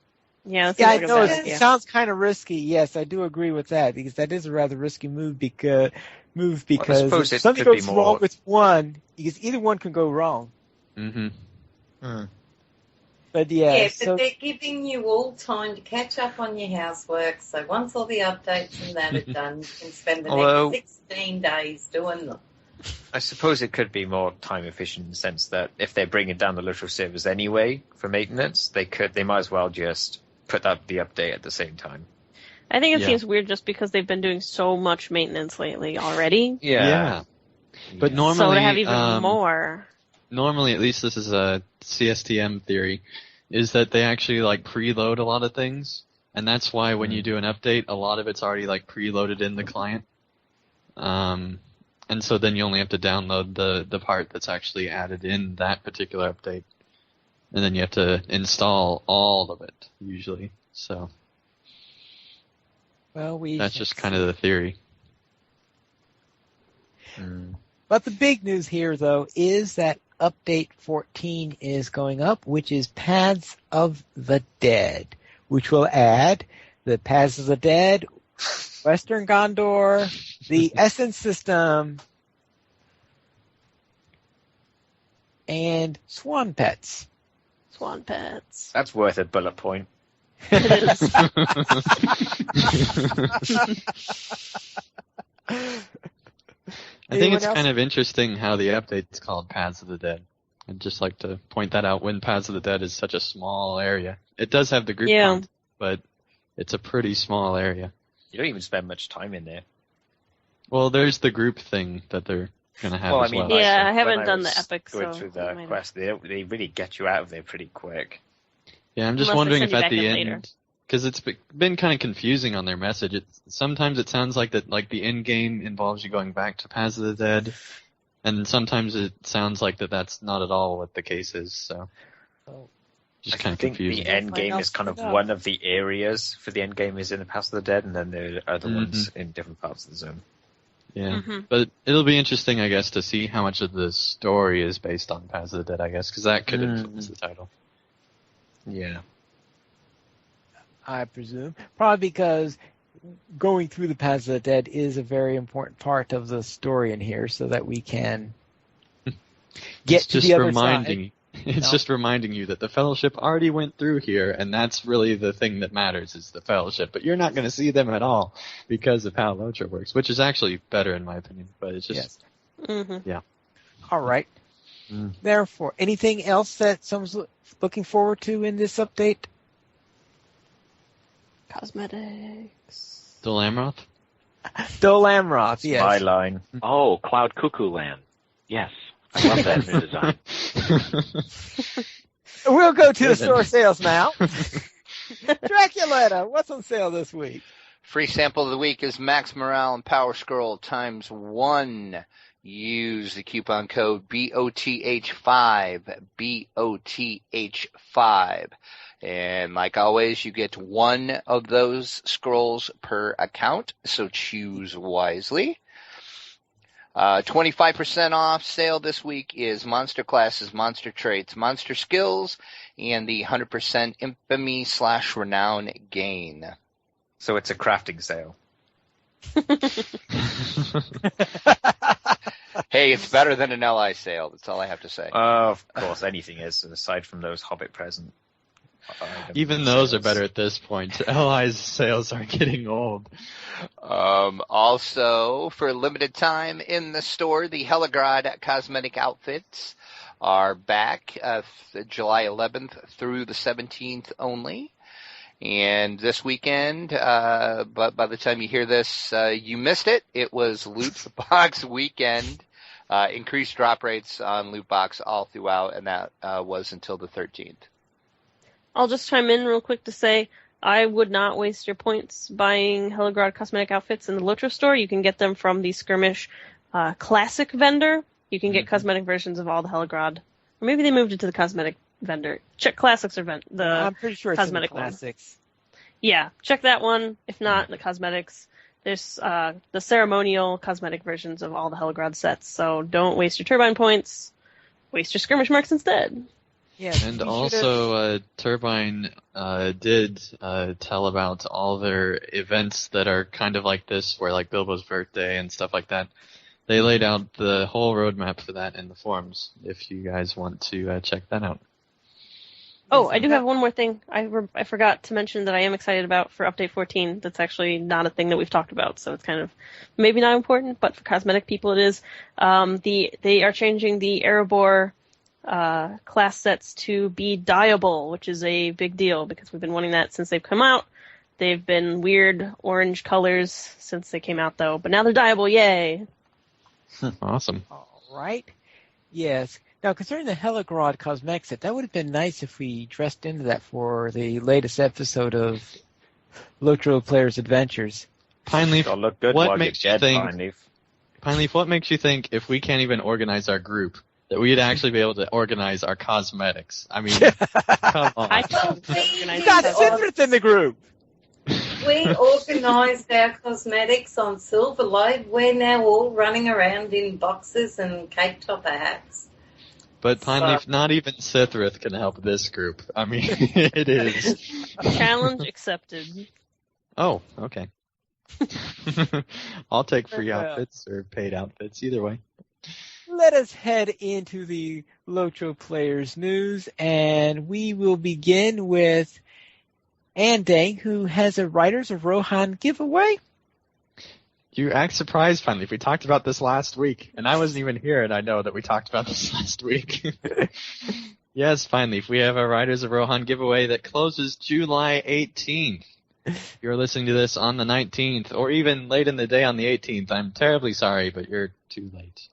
I know it sounds kind of risky. Yes, I do agree with that, because that is a rather risky move. Because if something goes wrong with one, because either one can go wrong. Mm-hmm. But Yeah, so but they're giving you all time to catch up on your housework. So once all the updates and that are done, you can spend the next 16 days doing them. I suppose it could be more time efficient in the sense that if they're bringing down the LOTRO servers anyway for maintenance, they might as well just put up the update at the same time. I think it seems weird just because they've been doing so much maintenance lately already. Yeah. But normally, so to have even more. Normally, at least this is a CSTM theory, is that they actually like preload a lot of things, and that's why when you do an update, a lot of it's already like preloaded in the client. And so then you only have to download the part that's actually added in that particular update, and then you have to install all of it usually. So. Well, that's just kind of the theory. But the big news here, though, is that Update 14 is going up, which is Paths of the Dead, which will add the Paths of the Dead, Western Gondor, the Essence System, and Swan Pets. Swan Pets. That's worth a bullet point. It is. I think it's kind of interesting how the update's called Paths of the Dead. I'd just like to point that out when Paths of the Dead is such a small area. It does have the group content, but it's a pretty small area. You don't even spend much time in there. Well, there's the group thing that they're going to have as well. Yeah, I haven't done the epic, going through the quest, they really get you out of there pretty quick. Yeah, I'm just wondering if at the end, because it's been kind of confusing on their message. Sometimes it sounds like that, like the end game involves you going back to Paths of the Dead, and sometimes it sounds like that's not at all what the case is. So, just kind of confusing. The end game is kind of one of the areas for the end game is in the Paths of the Dead, and then there are other ones in different parts of the zone. Yeah, but it'll be interesting, I guess, to see how much of the story is based on Paths of the Dead, I guess, because that could influence the title. Yeah. I presume. Probably because going through the Paths of the Dead is a very important part of the story in here so that we can get to the other side. It's just reminding you that the Fellowship already went through here, and that's really the thing that matters is the Fellowship. But you're not going to see them at all because of how LOTRO works, which is actually better in my opinion. But it's just, yeah. All right. Therefore, anything else that someone's looking forward to in this update? Cosmetics. Dol Amroth? Dol Amroth, yes. My line. Oh, Cloud Cuckoo Land. Yes. I love that new design. We'll go to the store sales now. Draculetta, what's on sale this week? Free sample of the week is Max Morale and Power Scroll times 1. Use the coupon code BOTH5, BOTH5. And like always, you get one of those scrolls per account, so choose wisely. 25% off sale this week is Monster Classes, Monster Traits, Monster Skills, and the 100% Infamy / Renown gain. So it's a crafting sale. Hey, it's better than an LI sale. That's all I have to say. Of course, anything is, aside from those Hobbit present. Even those are better at this point. LI's sales are getting old. Also, for a limited time in the store, the Helegrod cosmetic outfits are back July 11th through the 17th only. And this weekend, but by the time you hear this, you missed it. It was Loot Box weekend. Increased drop rates on Loot Box all throughout, and that was until the 13th. I'll just chime in real quick to say I would not waste your points buying Helegrod cosmetic outfits in the LOTRO store. You can get them from the Skirmish Classic vendor. You can get cosmetic versions of all the Helegrod. Or maybe they moved it to the cosmetic vendor. Check Classics or the I'm pretty sure it's cosmetic in the Classics. One. Yeah, check that one. If not, the cosmetics. There's the ceremonial cosmetic versions of all the Helegrod sets. So don't waste your turbine points. Waste your skirmish marks instead. Yeah, and also, Turbine did tell about all their events that are kind of like this, where like Bilbo's birthday and stuff like that. They laid out the whole roadmap for that in the forums, if you guys want to check that out. Oh, I do have one more thing. I forgot to mention that I am excited about for Update 14. That's actually not a thing that we've talked about, so it's kind of maybe not important, but for cosmetic people it is. They are changing the Erebor class sets to be dyeable, which is a big deal because we've been wanting that since they've come out. They've been weird orange colors since they came out, though, but now they're dyeable. Yay! Awesome. All right. Yes. Now, concerning the Heligrod cosmetic set, that would have been nice if we dressed into that for the latest episode of LOTRO Players Adventures. Pineleaf, It'll look good what while makes you're you dead, think? Pineleaf. Pineleaf, what makes you think if we can't even organize our group that we'd actually be able to organize our cosmetics? I mean, come on. I don't You got Sithrit in the group. We organised our cosmetics on Silverlight. We're now all running around in boxes and cake topper hats. But Pineleaf, not even Sithrith can help this group. I mean, it is. Challenge accepted. Oh, okay. I'll take free outfits or paid outfits, either way. Let us head into the LOTRO Players news, and we will begin with Andang, who has a Riders of Rohan giveaway. You act surprised, Pineleaf. We talked about this last week, and I wasn't even here, and I know that we talked about this last week. Yes, Pineleaf, we have a Riders of Rohan giveaway that closes July 18th. If you're listening to this on the 19th, or even late in the day on the 18th, I'm terribly sorry, but you're too late.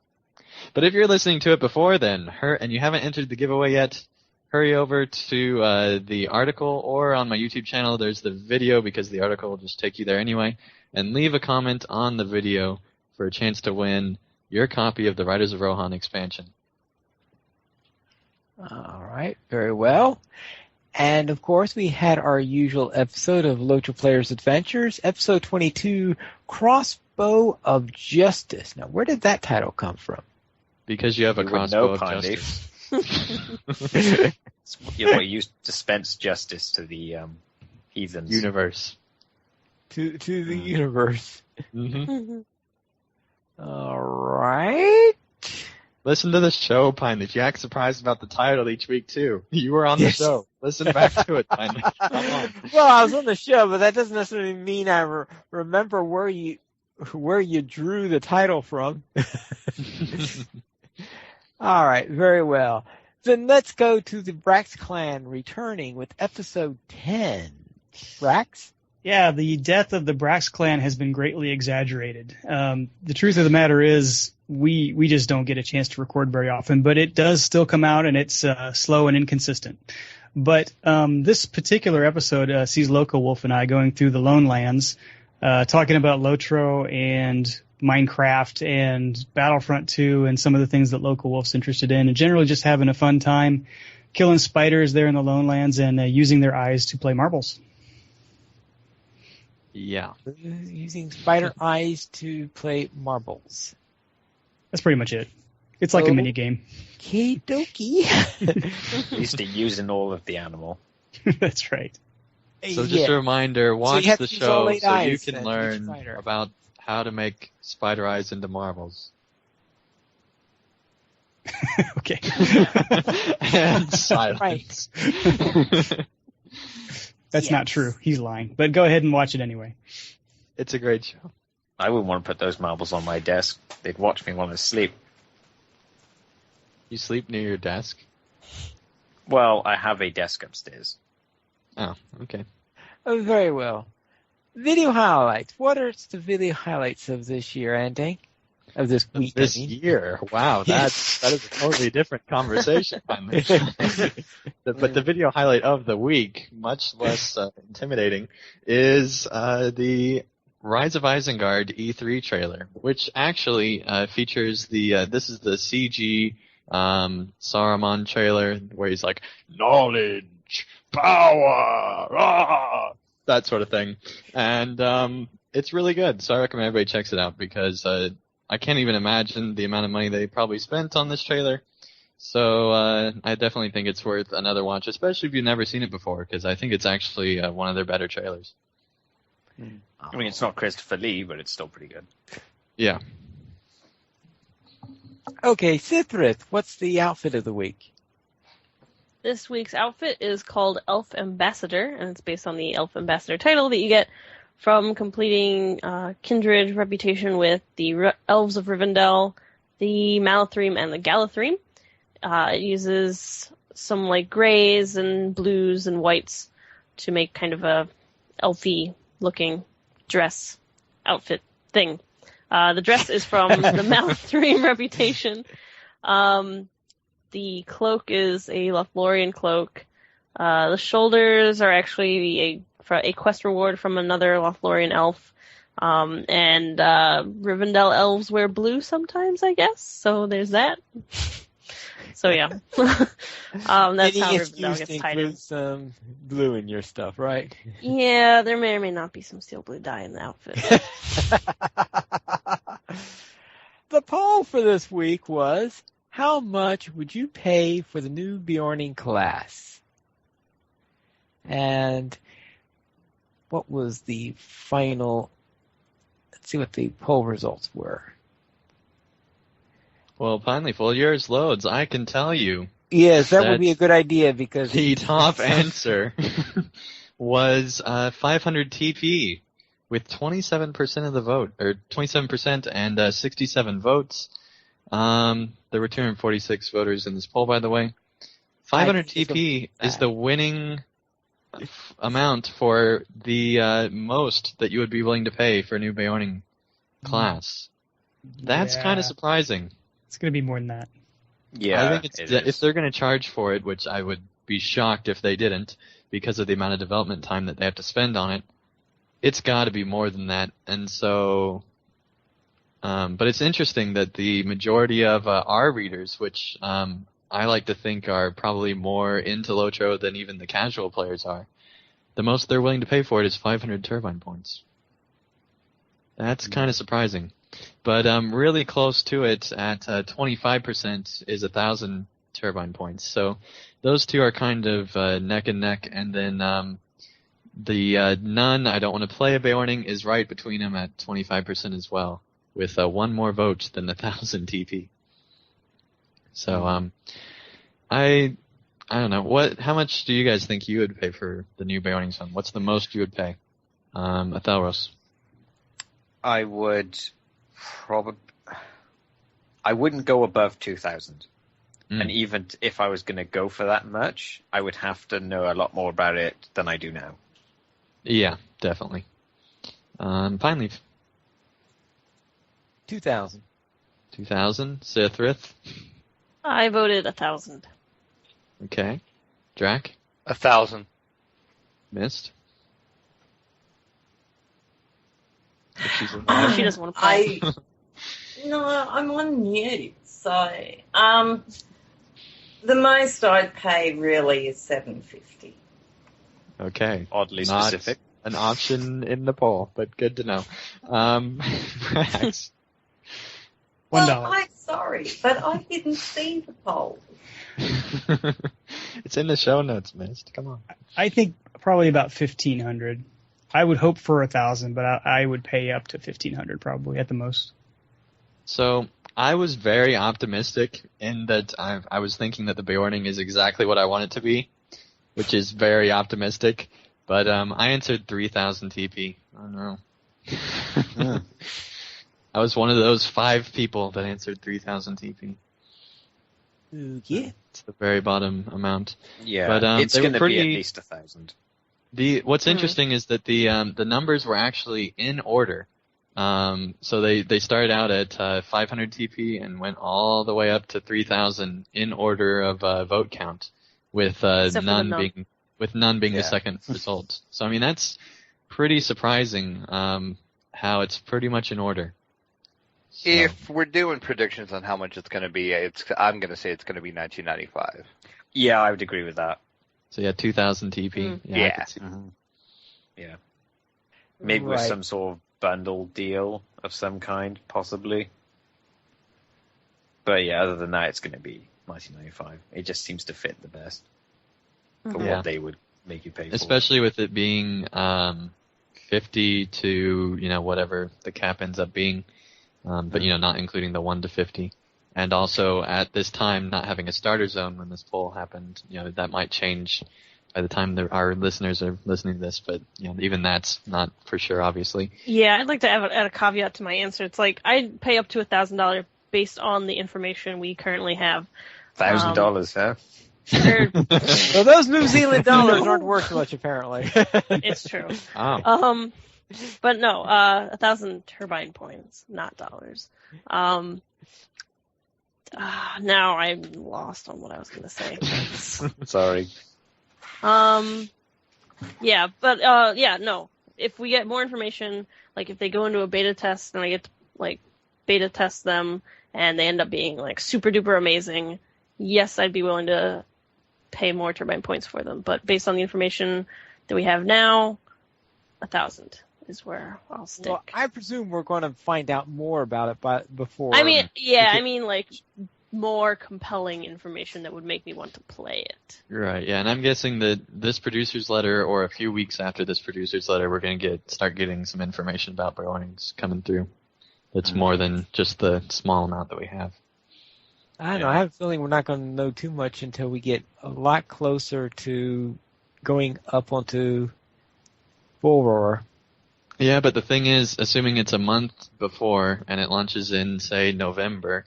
But if you're listening to it before then, and you haven't entered the giveaway yet, hurry over to the article, or on my YouTube channel, there's the video, because the article will just take you there anyway, and leave a comment on the video for a chance to win your copy of the Riders of Rohan expansion. All right, very well. And, of course, we had our usual episode of LOTRO Players Adventures, episode 22, Crossbow of Justice. Now, where did that title come from? Because you have a crossbow of justice. You dispense justice to the heathens. Universe. To the universe. Mm-hmm. All right. Listen to the show, Pineleaf. You act surprised about the title each week, too. You were on the show. Listen back to it, Pineleaf. Come on. Well, I was on the show, but that doesn't necessarily mean I remember where you drew the title from. All right, very well. Then let's go to the Brax clan returning with episode 10. Brax? Yeah, the death of the Brax clan has been greatly exaggerated. The truth of the matter is we just don't get a chance to record very often, but it does still come out, and it's slow and inconsistent. But this particular episode sees Loco Wolf and I going through the Lone Lands, talking about LOTRO and Minecraft and Battlefront 2 and some of the things that Loco Wolf's interested in, and generally just having a fun time killing spiders there in the Lone Lands and using their eyes to play marbles. Yeah. Using spider eyes to play marbles. That's pretty much it. It's like a mini game. Okie dokie. At least they're using all of the animal. That's right. So just a reminder, watch the show so you can learn about how to make spider eyes into marbles. Okay. And silence. Right. That's not true. He's lying. But go ahead and watch it anyway. It's a great show. I wouldn't want to put those marbles on my desk. They'd watch me while I sleep. You sleep near your desk? Well, I have a desk upstairs. Oh, okay. Oh, very well. Video highlights. What are the video highlights of this year, Andang? Of this week, This year? Wow, that is a totally different conversation. But the video highlight of the week, much less intimidating, is the Rise of Isengard E3 trailer, which actually features this is the CG Saruman trailer where he's like, knowledge, power, that sort of thing. And it's really good, so I recommend everybody checks it out because I can't even imagine the amount of money they probably spent on this trailer. So I definitely think it's worth another watch, especially if you've never seen it before, because I think it's actually one of their better trailers. I mean, it's not Christopher Lee, but it's still pretty good. Yeah. Okay, Sithrith, what's the outfit of the week? This week's outfit is called Elf Ambassador, and it's based on the Elf Ambassador title that you get from completing Kindred Reputation with the Elves of Rivendell, the Malathreme, and the Galathreme. It uses some like grays and blues and whites to make kind of a elfy looking dress outfit thing. The dress is from the Malathreme Reputation. The cloak is a Lothlorien cloak. The shoulders are actually a quest reward from another Lothlorien elf. And Rivendell elves wear blue sometimes, I guess. So there's that. So yeah, that's how Rivendell gets tied in. Some blue in your stuff, right? Yeah, there may or may not be some steel blue dye in the outfit. The poll for this week was, how much would you pay for the new Bjorning class? And what was the final? Let's see what the poll results were. Well, finally, full yours loads. I can tell you. Yes, that would be a good idea because the top answer was 500 TP with 27% of the vote, or 27% and 67 votes. There were 246 voters in this poll, by the way. 500 TP is the winning amount for the most that you would be willing to pay for a new Bjorning class. That's kind of surprising. It's going to be more than that. Yeah, I think if they're going to charge for it, which I would be shocked if they didn't, because of the amount of development time that they have to spend on it, it's got to be more than that. And so, but it's interesting that the majority of our readers, which I like to think are probably more into LOTRO than even the casual players are, the most they're willing to pay for it is 500 turbine points. That's kind of surprising. But really close to it at 25% is 1,000 turbine points. So those two are kind of neck and neck. And then the none, I don't want to play a Bjorning, is right between them at 25% as well, with one more vote than 1,000 TP. So I don't know. How much do you guys think you would pay for the new Bjorning one? What's the most you would pay? Athelros. I would I wouldn't go above 2,000. And even if I was going to go for that much, I would have to know a lot more about it than I do now. Yeah, definitely. Pine Leaf. 2,000. 2,000. Sithrith. I voted 1,000. Okay. Drac. 1,000. Mist. She doesn't want to play. No, I'm on mute. So, the most I'd pay really is $750. Okay. Oddly Not specific. An option in the poll, but good to know. Rex. $1. Well, I'm sorry, but I didn't see the poll. It's in the show notes, Mist. Come on. I think probably about 1,500. I would hope for 1,000, but I would pay up to 1,500 probably at the most. So I was very optimistic in that I was thinking that the Bjorning is exactly what I want it to be, which is very optimistic. But I answered 3,000 TP. I don't know. I was one of those 5 people that answered 3,000 TP. Yeah. It's the very bottom amount. Yeah, but, it's going to be at least 1,000. What's interesting is that the numbers were actually in order. So they started out at 500 TP and went all the way up to 3,000 in order of vote count, with none being the second result. So I mean that's pretty surprising how it's pretty much in order. So. If we're doing predictions on how much it's going to be, I'm going to say it's going to be 1995. Yeah, I would agree with that. So yeah, 2,000 TP. Yeah. Yeah. Maybe with some sort of bundle deal of some kind, possibly. But yeah, other than that, it's going to be 1995. It just seems to fit the best for what they would make you pay for. Especially with it being 50 to whatever the cap ends up being, but not including the 1 to 50. And also at this time, not having a starter zone when this poll happened, that might change by the time our listeners are listening to this. But even that's not for sure, obviously. Yeah, I'd like to add a caveat to my answer. It's like I'd pay up to $1,000 based on the information we currently have. $1,000, huh? Well, those New Zealand dollars aren't worth much, apparently. It's true. Oh. But no, 1,000 turbine points, not dollars. Now I'm lost on what I was going to say. Sorry. Yeah, but no. If we get more information, like if they go into a beta test and I get to like beta test them and they end up being like super duper amazing, yes, I'd be willing to pay more turbine points for them. But based on the information that we have now, 1,000 is where I'll stick. Well, I presume we're going to find out more about it before. I mean, like more compelling information that would make me want to play it. Right, yeah, and I'm guessing that this producer's letter, or a few weeks after this producer's letter, we're going to start getting some information about Biowarnings coming through. It's more than just the small amount that we have. I don't know. I have a feeling we're not going to know too much until we get a lot closer to going up onto Bull Roar. Yeah, but the thing is, assuming it's a month before and it launches in, say, November,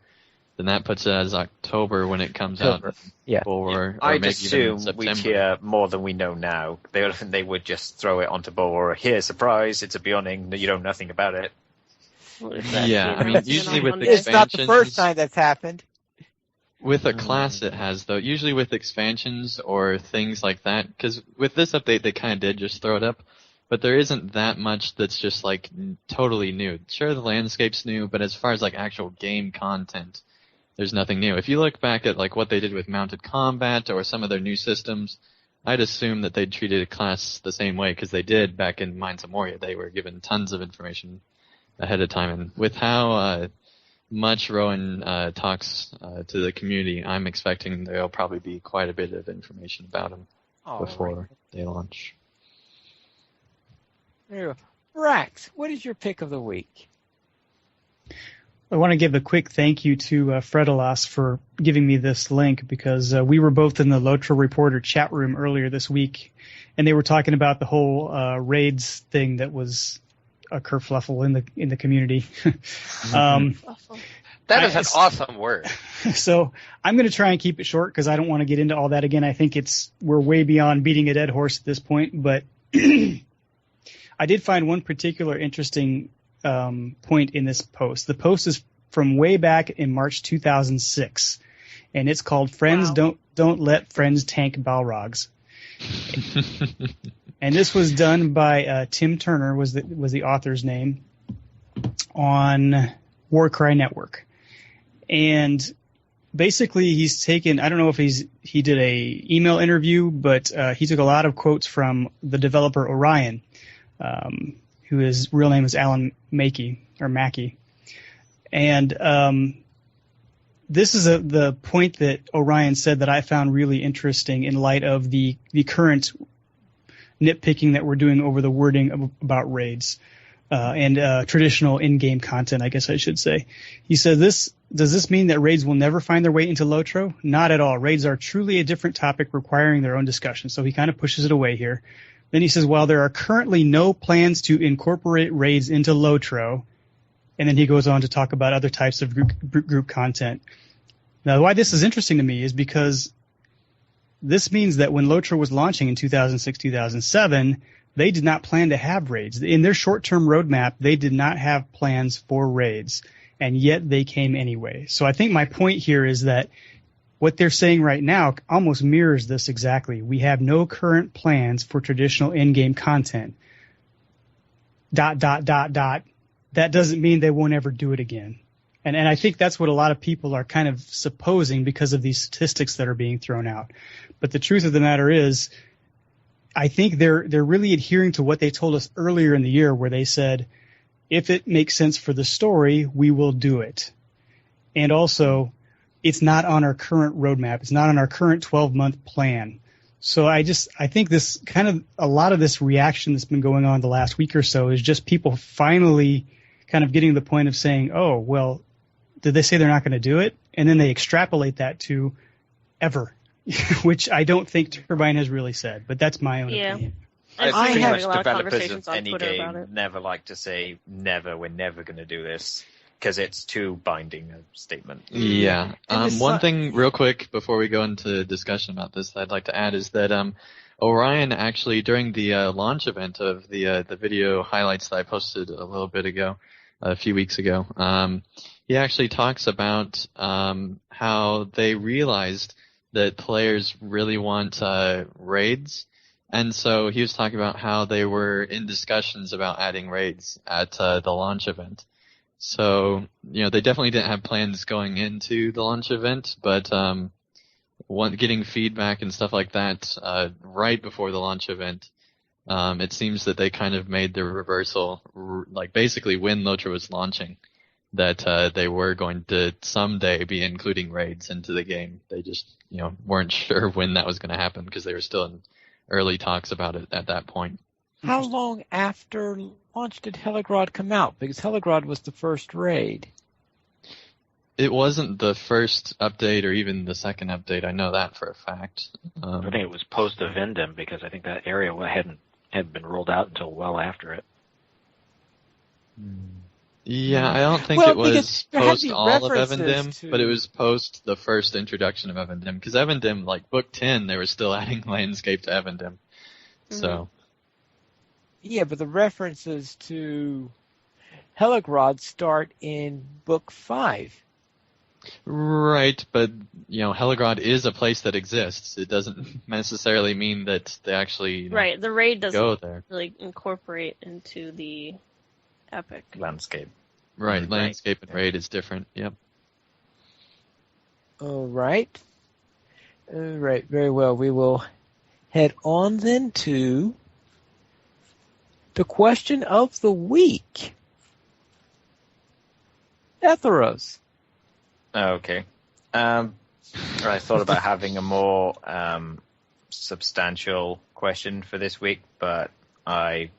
then that puts it as October when it comes out. Yeah. Or I'd maybe assume even we'd September. hear more than we know now. They would just throw it onto Bull, or here, surprise, it's a Bioning, you know nothing about it. Yeah, I mean, usually with It's not the expansions- first time that's happened. With a class it has, though. Usually with expansions or things like that, because with this update they kind of did just throw it up, but there isn't that much that's just like totally new. Sure, the landscape's new, but as far as like actual game content, there's nothing new. If you look back at like what they did with mounted combat or some of their new systems, I'd assume that they'd treated a class the same way, because they did back in Mines of Moria. They were given tons of information ahead of time, and with how much Rowan talks to the community, I'm expecting there'll probably be quite a bit of information about him before they launch. There you go. Rax, what is your pick of the week? I want to give a quick thank you to Fredalos for giving me this link, because we were both in the LOTRO Reporter chat room earlier this week, and they were talking about the whole raids thing that was a kerfluffle in the community. That is an awesome word. So I'm going to try and keep it short because I don't want to get into all that again. I think we're way beyond beating a dead horse at this point, but I did find one particular interesting point in this post. The post is from way back in March 2006, and it's called "Friends Don't Let Friends Tank Balrogs." And this was done by Tim Turner, was the author's name, on Warcry Network. And basically he's taken, I don't know if he did a email interview, but he took a lot of quotes from the developer Orion, who his real name is Alan Mackey. And this is the point that Orion said that I found really interesting in light of the current nitpicking that we're doing over the wording about raids and traditional in-game content, I guess I should say. He said, does this mean that raids will never find their way into LOTRO? Not at all. Raids are truly a different topic requiring their own discussion. So he kind of pushes it away here. Then he says, while there are currently no plans to incorporate raids into LOTRO, and then he goes on to talk about other types of group content. Now, why this is interesting to me is because this means that when LOTRO was launching in 2006, 2007, they did not plan to have raids. In their short-term roadmap, they did not have plans for raids, and yet they came anyway. So I think my point here is that what they're saying right now almost mirrors this exactly. We have no current plans for traditional in-game content. ... That doesn't mean they won't ever do it again. And I think that's what a lot of people are kind of supposing because of these statistics that are being thrown out. But the truth of the matter is, I think they're really adhering to what they told us earlier in the year, where they said, if it makes sense for the story, we will do it. And also, it's not on our current roadmap. It's not on our current 12-month plan. So I think this kind of, a lot of this reaction that's been going on the last week or so is just people finally kind of getting to the point of saying, oh, well, Did they say they're not going to do it? And then they extrapolate that to ever, which I don't think Turbine has really said, but that's my own opinion. I pretty have much a lot of developers conversations of on any Twitter about game it. never like to say never. We're never going to do this because it's too binding a statement. Yeah. One thing real quick before we go into discussion about this that I'd like to add is that Orion actually during the launch event of the video highlights that I posted a little bit ago, a few weeks ago, he actually talks about how they realized that players really want raids. And so he was talking about how they were in discussions about adding raids at the launch event. So, they definitely didn't have plans going into the launch event, but getting feedback and stuff like that right before the launch event, it seems that they kind of made the reversal, like basically when LOTRO was launching, that they were going to someday be including raids into the game. They just, weren't sure when that was going to happen because they were still in early talks about it at that point. How long after launch did Heligrod come out? Because Heligrod was the first raid. It wasn't the first update or even the second update. I know that for a fact. I think it was post Avendum because I think that area hadn't been rolled out until well after it. Yeah, I don't think it was post all of Evendim, but it was post the first introduction of Evendim. Because Evendim, like Book 10, they were still adding landscape to Evendim. So. Yeah, but the references to Heligrod start in Book 5. Right, but, Heligrod is a place that exists. It doesn't necessarily mean that they actually right, the raid doesn't go there. Really incorporate into the epic. Landscape. Right, landscape and raid is different, yep. All right. All right, very well. We will head on then to the question of the week. Etheros. Okay. I thought about having a more substantial question for this week, but I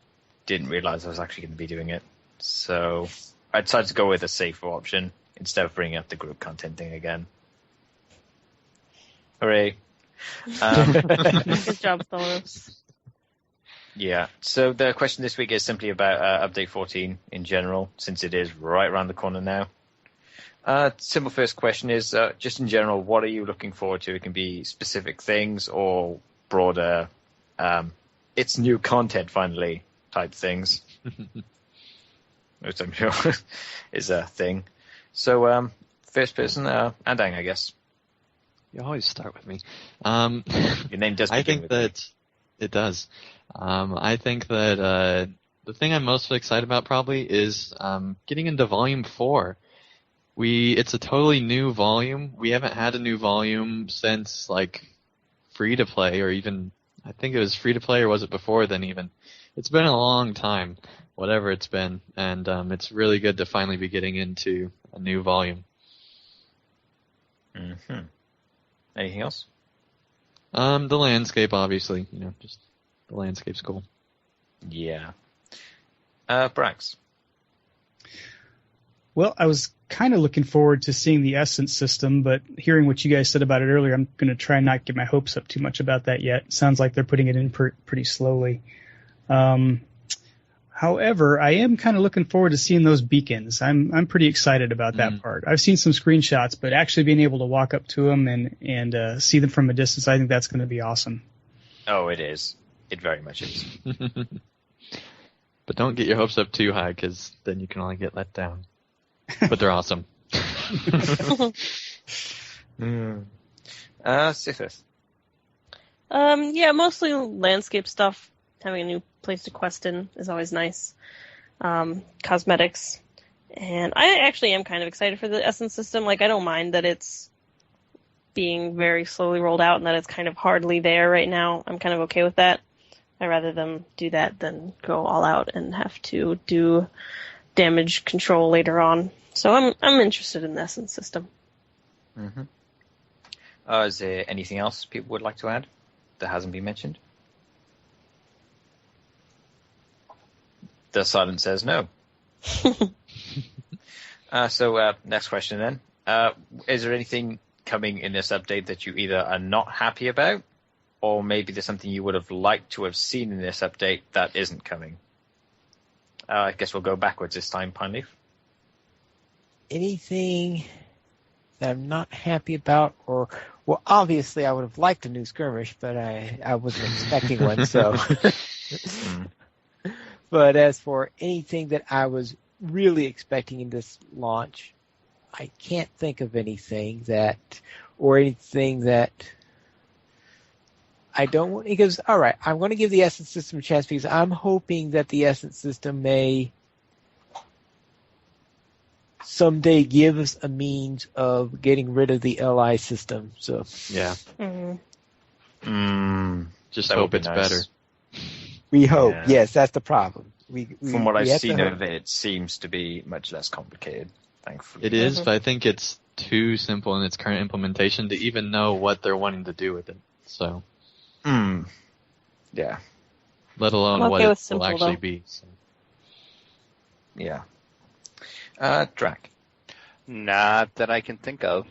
didn't realize I was actually going to be doing it. So I decided to go with a safer option instead of bringing up the group content thing again. Hooray. Good job, Thoros. Yeah, so the question this week is simply about Update 14 in general, since it is right around the corner now. Simple first question is, just in general, what are you looking forward to? It can be specific things or broader, it's new content finally type things. Which I'm sure is a thing. So, first person, Andang, I guess. You always start with me. Your name does begin I think with that it does. I think that the thing I'm most excited about probably is getting into Volume 4. It's a totally new volume. We haven't had a new volume since free to play, or even I think it was free to play, or was it before then even? It's been a long time, whatever it's been, and it's really good to finally be getting into a new volume. Mm-hmm. Anything else? The landscape, obviously, just the landscape's cool. Yeah. Brax. Well, I was kind of looking forward to seeing the Essence system, but hearing what you guys said about it earlier, I'm going to try and not get my hopes up too much about that yet. Sounds like they're putting it in pretty slowly. However, I am kind of looking forward to seeing those beacons. I'm pretty excited about that part. I've seen some screenshots, but actually being able to walk up to them and see them from a distance, I think that's going to be awesome. Oh, it is. It very much is. But don't get your hopes up too high, because then you can only get let down. But they're awesome. Sithith. Yeah, mostly landscape stuff. Having a new place to quest in is always nice. Cosmetics. And I actually am kind of excited for the Essence system. I don't mind that it's being very slowly rolled out and that it's kind of hardly there right now. I'm kind of okay with that. I'd rather them do that than go all out and have to do damage control later on. So I'm interested in the Essence system. Mm-hmm. Is there anything else people would like to add that hasn't been mentioned? The silence says no. So next question then. Is there anything coming in this update that you either are not happy about, or maybe there's something you would have liked to have seen in this update that isn't coming? I guess we'll go backwards this time, Pineleaf. Anything that I'm not happy about, or well, obviously I would have liked a new skirmish, but I wasn't expecting one. So, but as for anything that I was really expecting in this launch, I can't think of anything that I don't want, because, all right, I'm going to give the Essence system a chance because I'm hoping that the Essence system may someday give us a means of getting rid of the LI system. So Yeah. Just That hope would be it's nice. better. we hope. Yeah. Yes, that's the problem. From what I've have to seen hope. of it, it seems to be much less complicated, thankfully. It is, but I think it's too simple in its current implementation to even know what they're wanting to do with it. So, Yeah. let alone I'm what okay it with will simple, actually though. be. So. Yeah. Drac. Not that I can think of.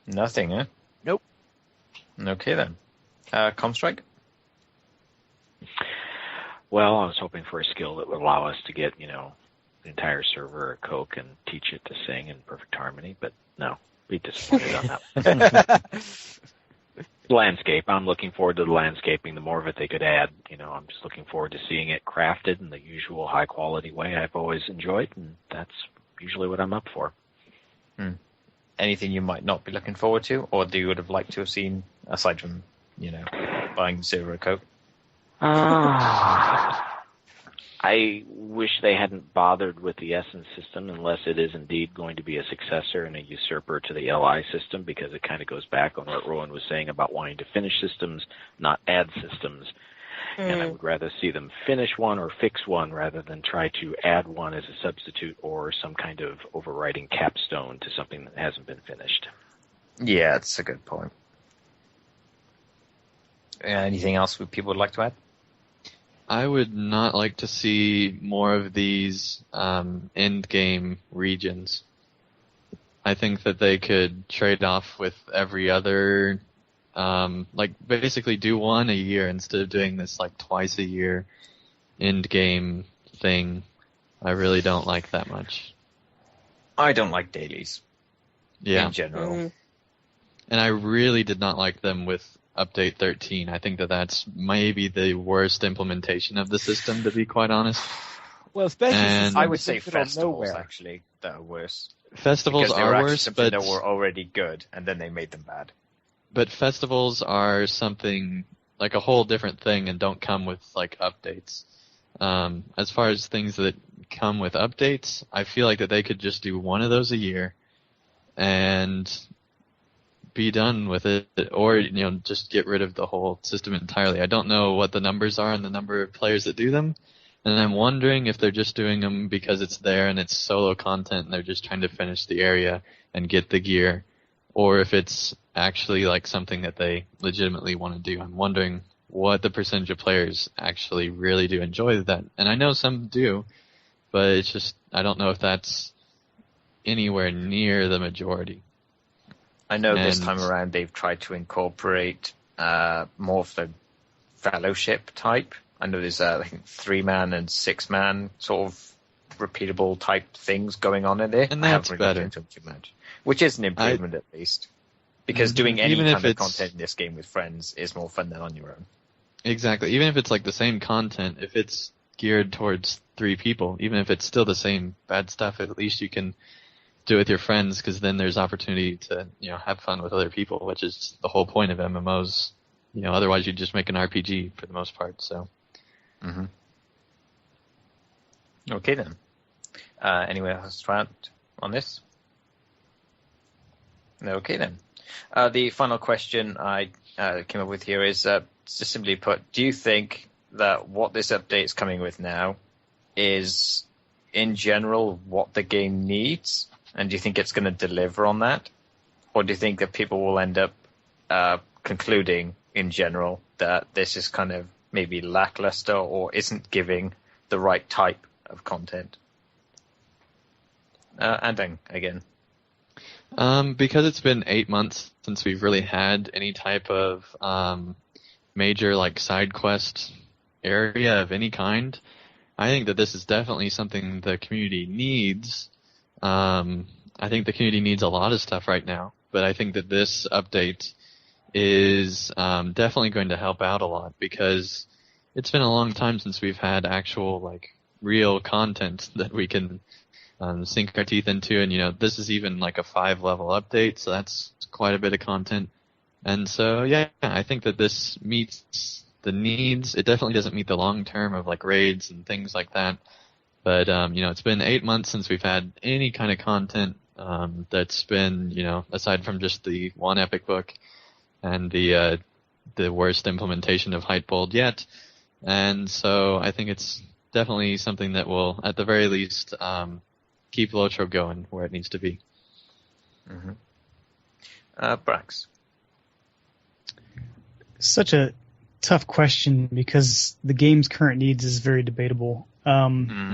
Nothing, eh? Nope. Okay then. Comstrike? Well, I was hoping for a skill that would allow us to get, the entire server a Coke and teach it to sing in perfect harmony, but no, be disappointed on that. Landscape. I'm looking forward to the landscaping. The more of it they could add, I'm just looking forward to seeing it crafted in the usual high quality way I've always enjoyed, and that's usually what I'm up for. Anything you might not be looking forward to, or do you would have liked to have seen, aside from, buying Zero Coke? I wish they hadn't bothered with the Essence system unless it is indeed going to be a successor and a usurper to the LI system, because it kind of goes back on what Rowan was saying about wanting to finish systems, not add systems. And I would rather see them finish one or fix one rather than try to add one as a substitute or some kind of overriding capstone to something that hasn't been finished. Yeah, that's a good point. Anything else people would like to add? I would not like to see more of these end-game regions. I think that they could trade off with every other, basically do one a year instead of doing this twice a year end-game thing. I really don't like that much. I don't like dailies in general. And I really did not like them with Update 13. I think that that's maybe the worst implementation of the system, to be quite honest. Well, especially since I would say it's in the middle of festivals, nowhere. actually, that are worse. Festivals Because they are were actually worse, something but that were already good, and then they made them bad. but festivals are something like a whole different thing and don't come with updates. As far as things that come with updates, I feel like that they could just do one of those a year and be done with it, or just get rid of the whole system entirely. I don't know what the numbers are and the number of players that do them, and I'm wondering if they're just doing them because it's there and it's solo content and they're just trying to finish the area and get the gear, or if it's actually something that they legitimately want to do. I'm wondering what the percentage of players actually really do enjoy that, and I know some do, but it's just I don't know if that's anywhere near the majority. I know this time around they've tried to incorporate more of the fellowship type. I know there's 3-man and 6-man sort of repeatable type things going on in there. And that's better. Into too much, which is an improvement at least. Because doing any kind of content in this game with friends is more fun than on your own. Exactly. Even if it's the same content, if it's geared towards 3 people, even if it's still the same bad stuff, at least you can do it with your friends, because then there's opportunity to have fun with other people, which is the whole point of MMOs. Otherwise you just make an RPG for the most part. So. Okay then. Anyone else to add on this? Okay then. The final question I came up with here is just simply put: do you think that what this update is coming with now is, in general, what the game needs? And do you think it's going to deliver on that? Or do you think that people will end up concluding, in general, that this is kind of maybe lackluster or isn't giving the right type of content? Andang again. Because it's been 8 months since we've really had any type of major like side quest area of any kind, I think that this is definitely something the community needs. I think the community needs a lot of stuff right now, but I think that this update is definitely going to help out a lot, because it's been a long time since we've had actual like real content that we can sink our teeth into, and this is even like a 5-level update, so that's quite a bit of content. And so yeah, I think that this meets the needs. It definitely doesn't meet the long term of like raids and things like that, but it's been 8 months since we've had any kind of content that's been, aside from just the one epic book and the worst implementation of Heightbold yet. And so I think it's definitely something that will, at the very least, keep LOTRO going where it needs to be. Mm-hmm. Brax. Such a tough question, because the game's current needs is very debatable. I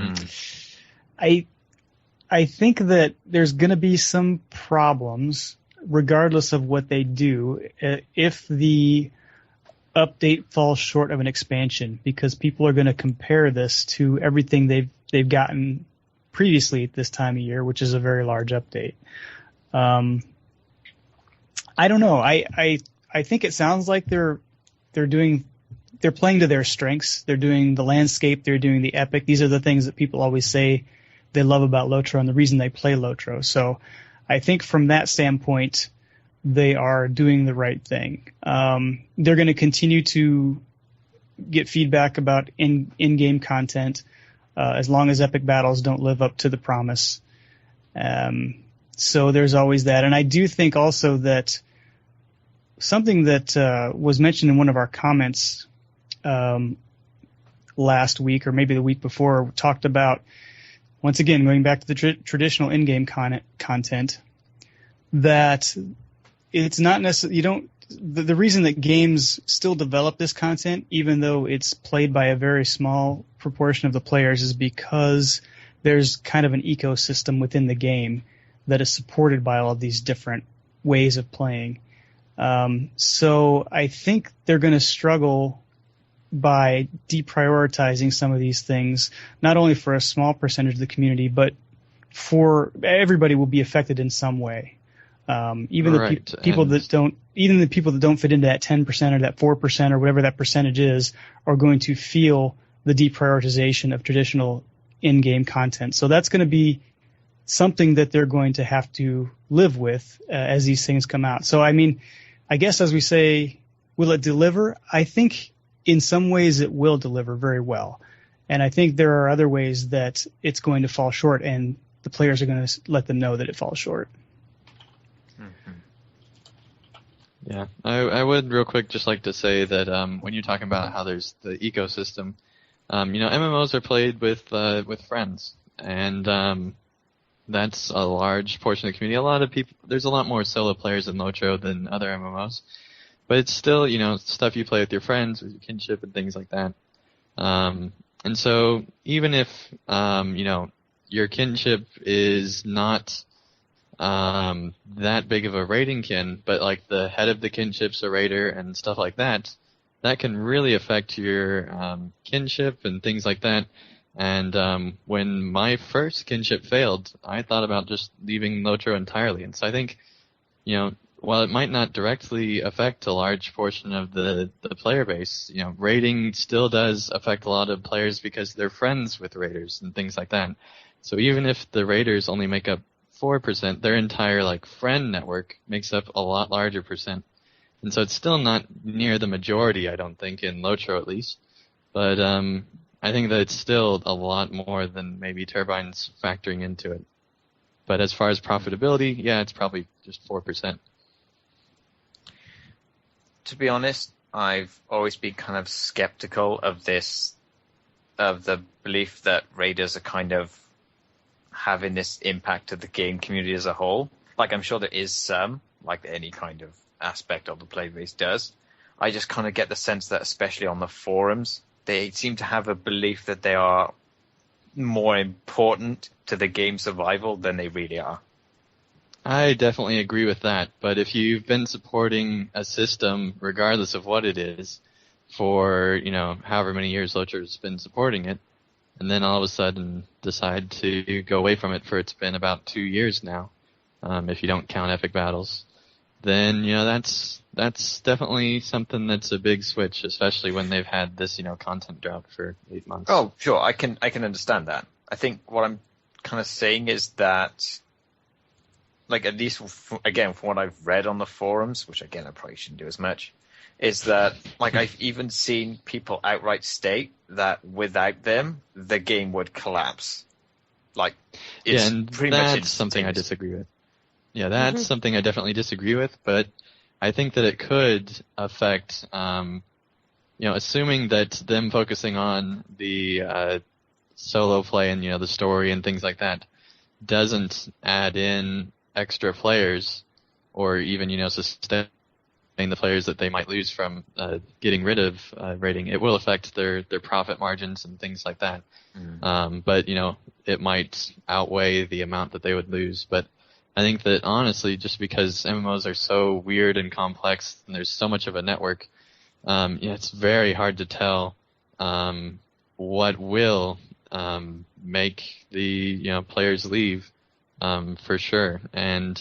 think that there's going to be some problems regardless of what they do if the update falls short of an expansion, because people are going to compare this to everything they've gotten previously at this time of year, which is a very large update. I don't know. I think it sounds like they're playing to their strengths. They're doing the landscape. They're doing the epic. These are the things that people always say they love about LOTRO and the reason they play LOTRO. So I think from that standpoint, they are doing the right thing. They're going to continue to get feedback about in-game content as long as epic battles don't live up to the promise. So there's always that. And I do think also that something that was mentioned in one of our comments last week, or maybe the week before, talked about, once again, going back to the traditional in-game content, that it's not necessarily, the reason that games still develop this content, even though it's played by a very small proportion of the players, is because there's kind of an ecosystem within the game that is supported by all of these different ways of playing. So I think they're going to struggle by deprioritizing some of these things, not only for a small percentage of the community, but for everybody will be affected in some way. Even the people that don't fit into that 10% or that 4% or whatever that percentage is, are going to feel the deprioritization of traditional in-game content. So that's going to be something that they're going to have to live with as these things come out. So, I mean, I guess as we say, will it deliver? I think in some ways it will deliver very well. And I think there are other ways that it's going to fall short, and the players are going to let them know that it falls short. Yeah, I would real quick just like to say that when you're talking about how there's the ecosystem, MMOs are played with friends, and that's a large portion of the community. A lot of people, there's a lot more solo players in LOTRO than other MMOs, but it's still, stuff you play with your friends, with your kinship and things like that. And so even if, your kinship is not that big of a raiding kin, but like the head of the kinship's a raider and stuff like that, that can really affect your kinship and things like that. And when my first kinship failed, I thought about just leaving LOTRO entirely. And so I think, while it might not directly affect a large portion of the player base, raiding still does affect a lot of players because they're friends with raiders and things like that. So even if the raiders only make up 4%, their entire friend network makes up a lot larger percent. And so it's still not near the majority, I don't think, in LOTRO at least. But I think that it's still a lot more than maybe Turbine's factoring into it. But as far as profitability, yeah, it's probably just 4%. To be honest, I've always been kind of skeptical of the belief that raiders are kind of having this impact to the game community as a whole. I'm sure there is some, like any kind of aspect of the player base does. I just kind of get the sense that, especially on the forums, they seem to have a belief that they are more important to the game's survival than they really are. I definitely agree with that, but if you've been supporting a system, regardless of what it is, for, however many years LOTRO's been supporting it, and then all of a sudden decide to go away from it for it's been about 2 years now, if you don't count epic battles, then, that's definitely something that's a big switch, especially when they've had this, content drought for 8 months. Oh, sure, I can understand that. I think what I'm kind of saying is that, like, at least, again, from what I've read on the forums, which, again, I probably shouldn't do as much, is that, like, I've even seen people outright state that without them, the game would collapse. Like, it's and pretty that's much something I disagree with. Yeah, that's something I definitely disagree with, but I think that it could affect, assuming that them focusing on the solo play and, the story and things like that doesn't add in extra players or even, sustain the players that they might lose from getting rid of raiding, it will affect their profit margins and things like that. But, it might outweigh the amount that they would lose. But I think that honestly, just because MMOs are so weird and complex and there's so much of a network, it's very hard to tell what will make the players leave for sure. And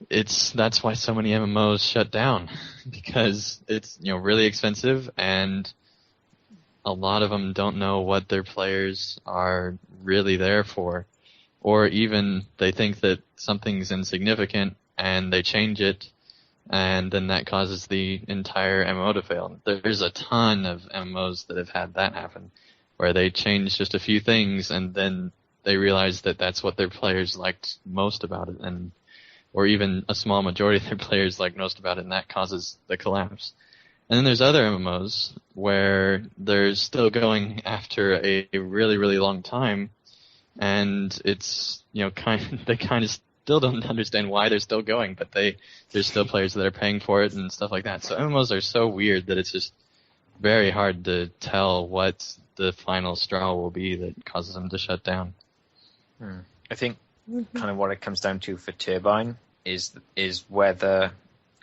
that's why so many MMOs shut down, because it's really expensive and a lot of them don't know what their players are really there for, or even they think that something's insignificant and they change it, and then that causes the entire MMO to fail. There's a ton of MMOs that have had that happen, where they change just a few things and then they realize that that's what their players liked most about it, or even a small majority of their players like most about it, and that causes the collapse. And then there's other MMOs where they're still going after a really, really long time, and it's, they kind of still don't understand why they're still going, but there's still players that are paying for it and stuff like that. So MMOs are so weird that it's just very hard to tell what the final straw will be that causes them to shut down. I think kind of what it comes down to for Turbine is whether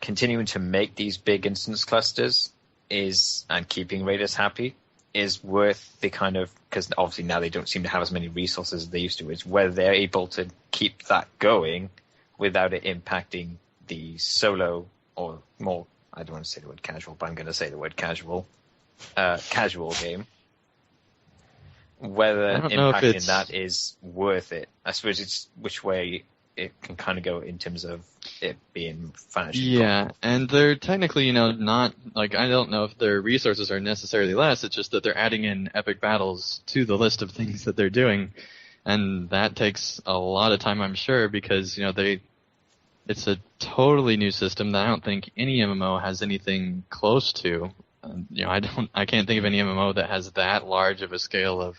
continuing to make these big instance clusters and keeping raiders happy is worth the kind of, because obviously now they don't seem to have as many resources as they used to, is whether they're able to keep that going without it impacting the solo, or more, I don't want to say the word casual, but I'm going to say the word casual game. Whether impacting that is worth it. I suppose it's which way it can kind of go in terms of it being financially. Yeah, and they're technically, not, like, I don't know if their resources are necessarily less, it's just that they're adding in epic battles to the list of things that they're doing, and that takes a lot of time, I'm sure, because, it's a totally new system that I don't think any MMO has anything close to. I can't think of any MMO that has that large of a scale of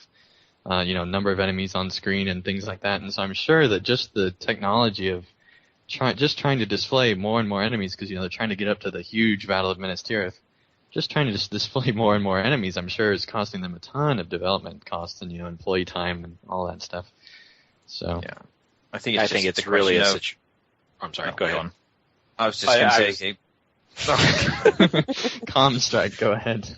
number of enemies on screen and things like that. And so I'm sure that just the technology of trying to display more and more enemies, because, they're trying to get up to the huge Battle of Minas Tirith, just trying to just display more and more enemies, I'm sure is costing them a ton of development costs and, employee time and all that stuff. So yeah, I think it's really I'm sorry, go ahead. I was just going to say, Comstrike, go ahead.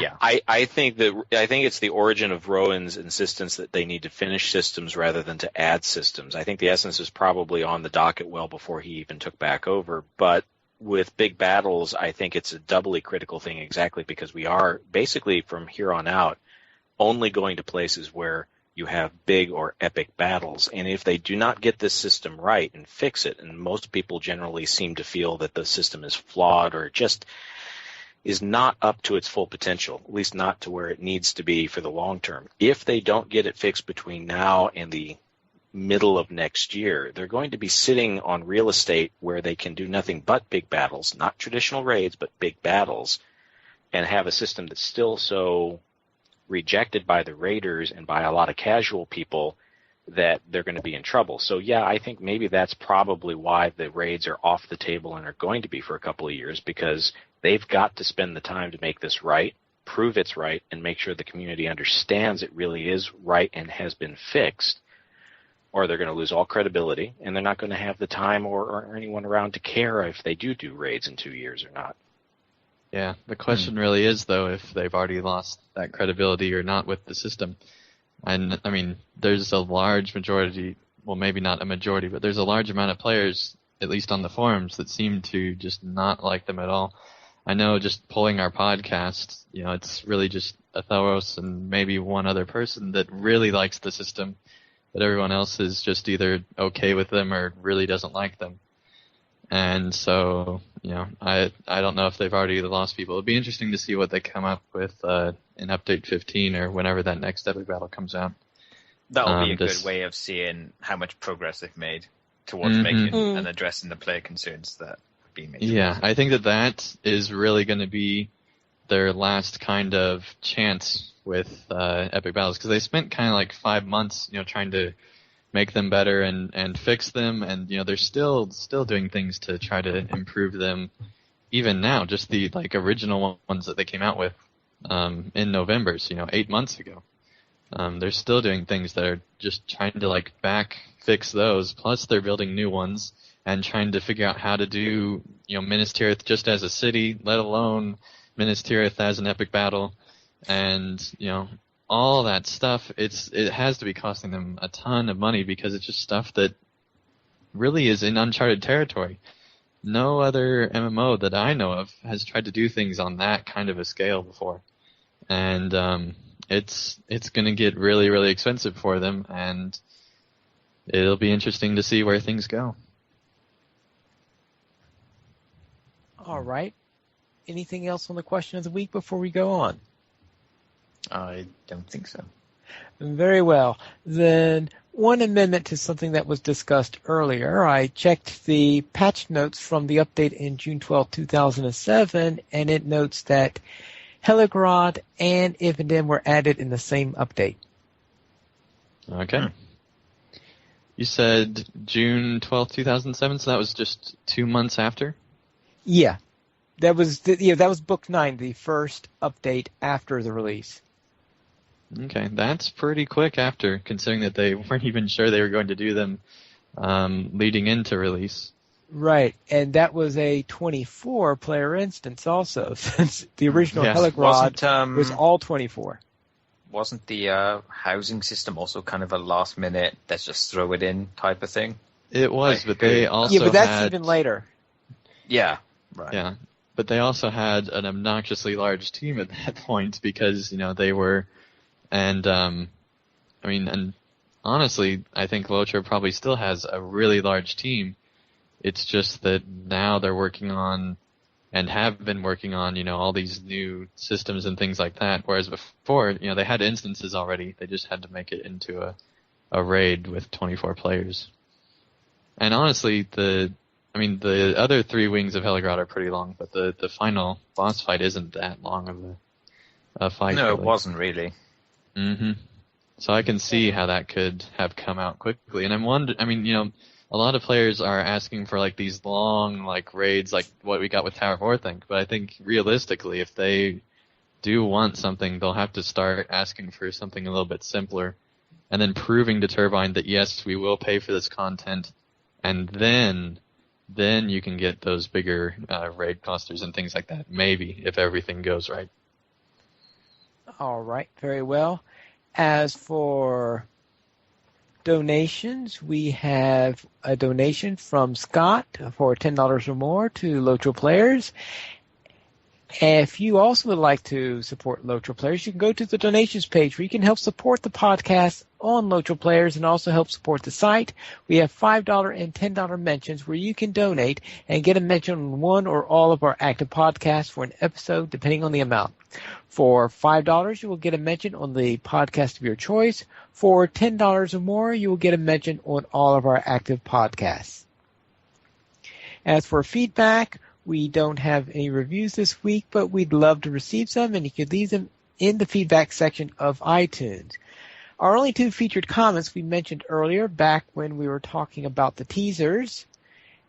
Yeah, I think it's the origin of Rowan's insistence that they need to finish systems rather than to add systems. I think the essence is probably on the docket well before he even took back over. But with big battles, I think it's a doubly critical thing, exactly because we are basically from here on out only going to places where you have big or epic battles. And if they do not get this system right and fix it, and most people generally seem to feel that the system is flawed or just is not up to its full potential, at least not to where it needs to be for the long term. If they don't get it fixed between now and the middle of next year, they're going to be sitting on real estate where they can do nothing but big battles, not traditional raids, but big battles, and have a system that's still so rejected by the raiders and by a lot of casual people that they're going to be in trouble. So yeah, I think maybe that's probably why the raids are off the table and are going to be for a couple of years, because they've got to spend the time to make this right prove it's right and make sure the community understands it really is right and has been fixed, or they're going to lose all credibility, and they're not going to have the time or anyone around to care if they do raids in 2 years or not. Yeah, the question really is, though, if they've already lost that credibility or not with the system. And, I mean, there's a large majority, well, maybe not a majority, but there's a large amount of players, at least on the forums, that seem to just not like them at all. I know just pulling our podcast, you know, it's really just Atheros and maybe one other person that really likes the system, but everyone else is just either okay with them or really doesn't like them. And so, you know, I don't know if they've already lost people. It'll be interesting to see what they come up with in Update 15 or whenever that next Epic Battle comes out. That'll be a good way of seeing how much progress they've made towards making and addressing the player concerns that have been made. Yeah, I think that is really going to be their last kind of chance with Epic Battles, because they spent kind of like 5 months, you know, trying to make them better and fix them, and you know they're still doing things to try to improve them even now. Just the like original ones that they came out with in November, so, you know, 8 months ago. They're still doing things that are just trying to like back fix those. Plus they're building new ones and trying to figure out how to do, you know, Minas Tirith just as a city, let alone Minas Tirith as an epic battle, and you know. All that stuff, it has to be costing them a ton of money because it's just stuff that really is in uncharted territory. No other MMO that I know of has tried to do things on that kind of a scale before. And it's going to get really, really expensive for them, and it'll be interesting to see where things go. All right. Anything else on the question of the week before we go on? I don't think so. Very well. Then one amendment to something that was discussed earlier. I checked the patch notes from the update in June 12, 2007, and it notes that Heligrod and Ivendin were added in the same update. Okay. You said June 12, 2007, so that was just 2 months after? Yeah. That was Book 9, the first update after the release. Okay, that's pretty quick after, considering that they weren't even sure they were going to do them leading into release. Right, and that was a 24-player instance also, since the original Heligrod was all 24. Wasn't the housing system also kind of a last-minute, let's just throw it in type of thing? It was, but they also Yeah, but that's even later. Yeah, right. Yeah, but they also had an obnoxiously large team at that point because, you know, they were... And, and honestly, I think LOTRO probably still has a really large team. It's just that now they're working on, and have been working on, you know, all these new systems and things like that. Whereas before, you know, they had instances already. They just had to make it into a raid with 24 players. And honestly, the other 3 wings of Heligrod are pretty long, but the final boss fight isn't that long of a fight. No, really. It wasn't really. Mm-hmm. So I can see how that could have come out quickly. And I'm wondering, you know, a lot of players are asking for like these long like raids like what we got with Tower of Orthanc, but I think realistically if they do want something, they'll have to start asking for something a little bit simpler and then proving to Turbine that yes, we will pay for this content, and then you can get those bigger raid clusters and things like that, maybe, if everything goes right. All right, very well. As for donations, we have a donation from Scott for $10 or more to LOTRO Players. If you also would like to support LOTRO Players, you can go to the donations page where you can help support the podcast on LOTRO Players and also help support the site. We have $5 and $10 mentions where you can donate and get a mention on one or all of our active podcasts for an episode, depending on the amount. For $5, you will get a mention on the podcast of your choice. For $10 or more, you will get a mention on all of our active podcasts. As for feedback, we don't have any reviews this week, but we'd love to receive some, and you can leave them in the feedback section of iTunes. Our only 2 featured comments we mentioned earlier back when we were talking about the teasers,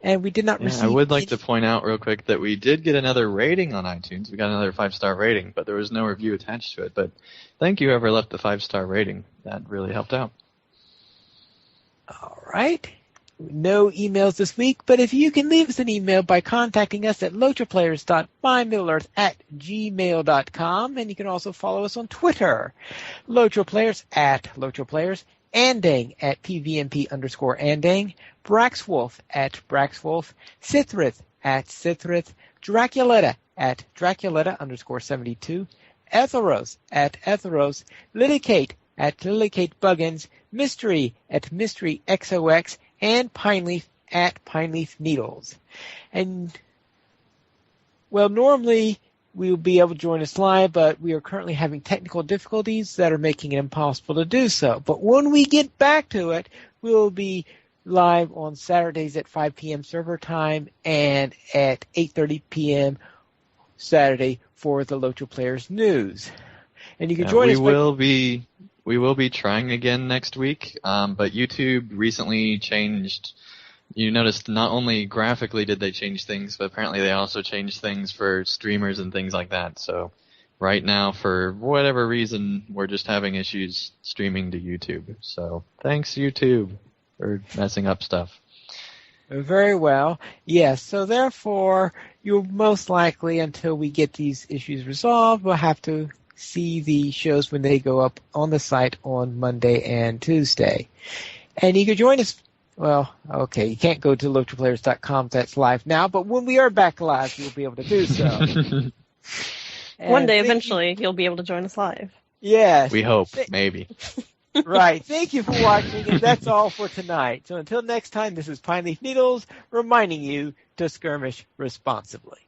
And we did not receive... I would like to point out real quick that we did get another rating on iTunes. We got another 5-star rating, but there was no review attached to it. But thank you whoever left the 5-star rating. That really helped out. All right. No emails this week, but if you can leave us an email by contacting us at lotraplayers.mymiddleearth@gmail.com, and you can also follow us on Twitter, LotroPlayers @LotroPlayers, Andang @PVMP_Andang, Braxwolf @Braxwolf, Sithrith @Sithrith, Draculetta @Draculetta_72, Etheros @Etheros, Liticate @LilicateBuggins, Mystery @MysteryXOX, and Pineleaf @PineleafNeedles. And, well, normally we will be able to join us live, but we are currently having technical difficulties that are making it impossible to do so. But when we get back to it, we will be live on Saturdays at 5 p.m. server time and at 8:30 p.m. Saturday for the Lotro Players News. And you can join us. We will be trying again next week, but YouTube recently changed. You noticed not only graphically did they change things, but apparently they also changed things for streamers and things like that. So right now, for whatever reason, we're just having issues streaming to YouTube. So thanks, YouTube, for messing up stuff. Very well. Yes, so therefore, you'll most likely, until we get these issues resolved, we'll have to see the shows when they go up on the site on Monday and Tuesday. And you can join us, well, okay, you can't go to LotroPlayers.com, that's live now, but when we are back live, you'll be able to do so. One day, eventually, you'll be able to join us live. Yes. We hope, maybe. Right. Thank you for watching, and that's all for tonight. So until next time, this is Pineleaf Needles reminding you to skirmish responsibly.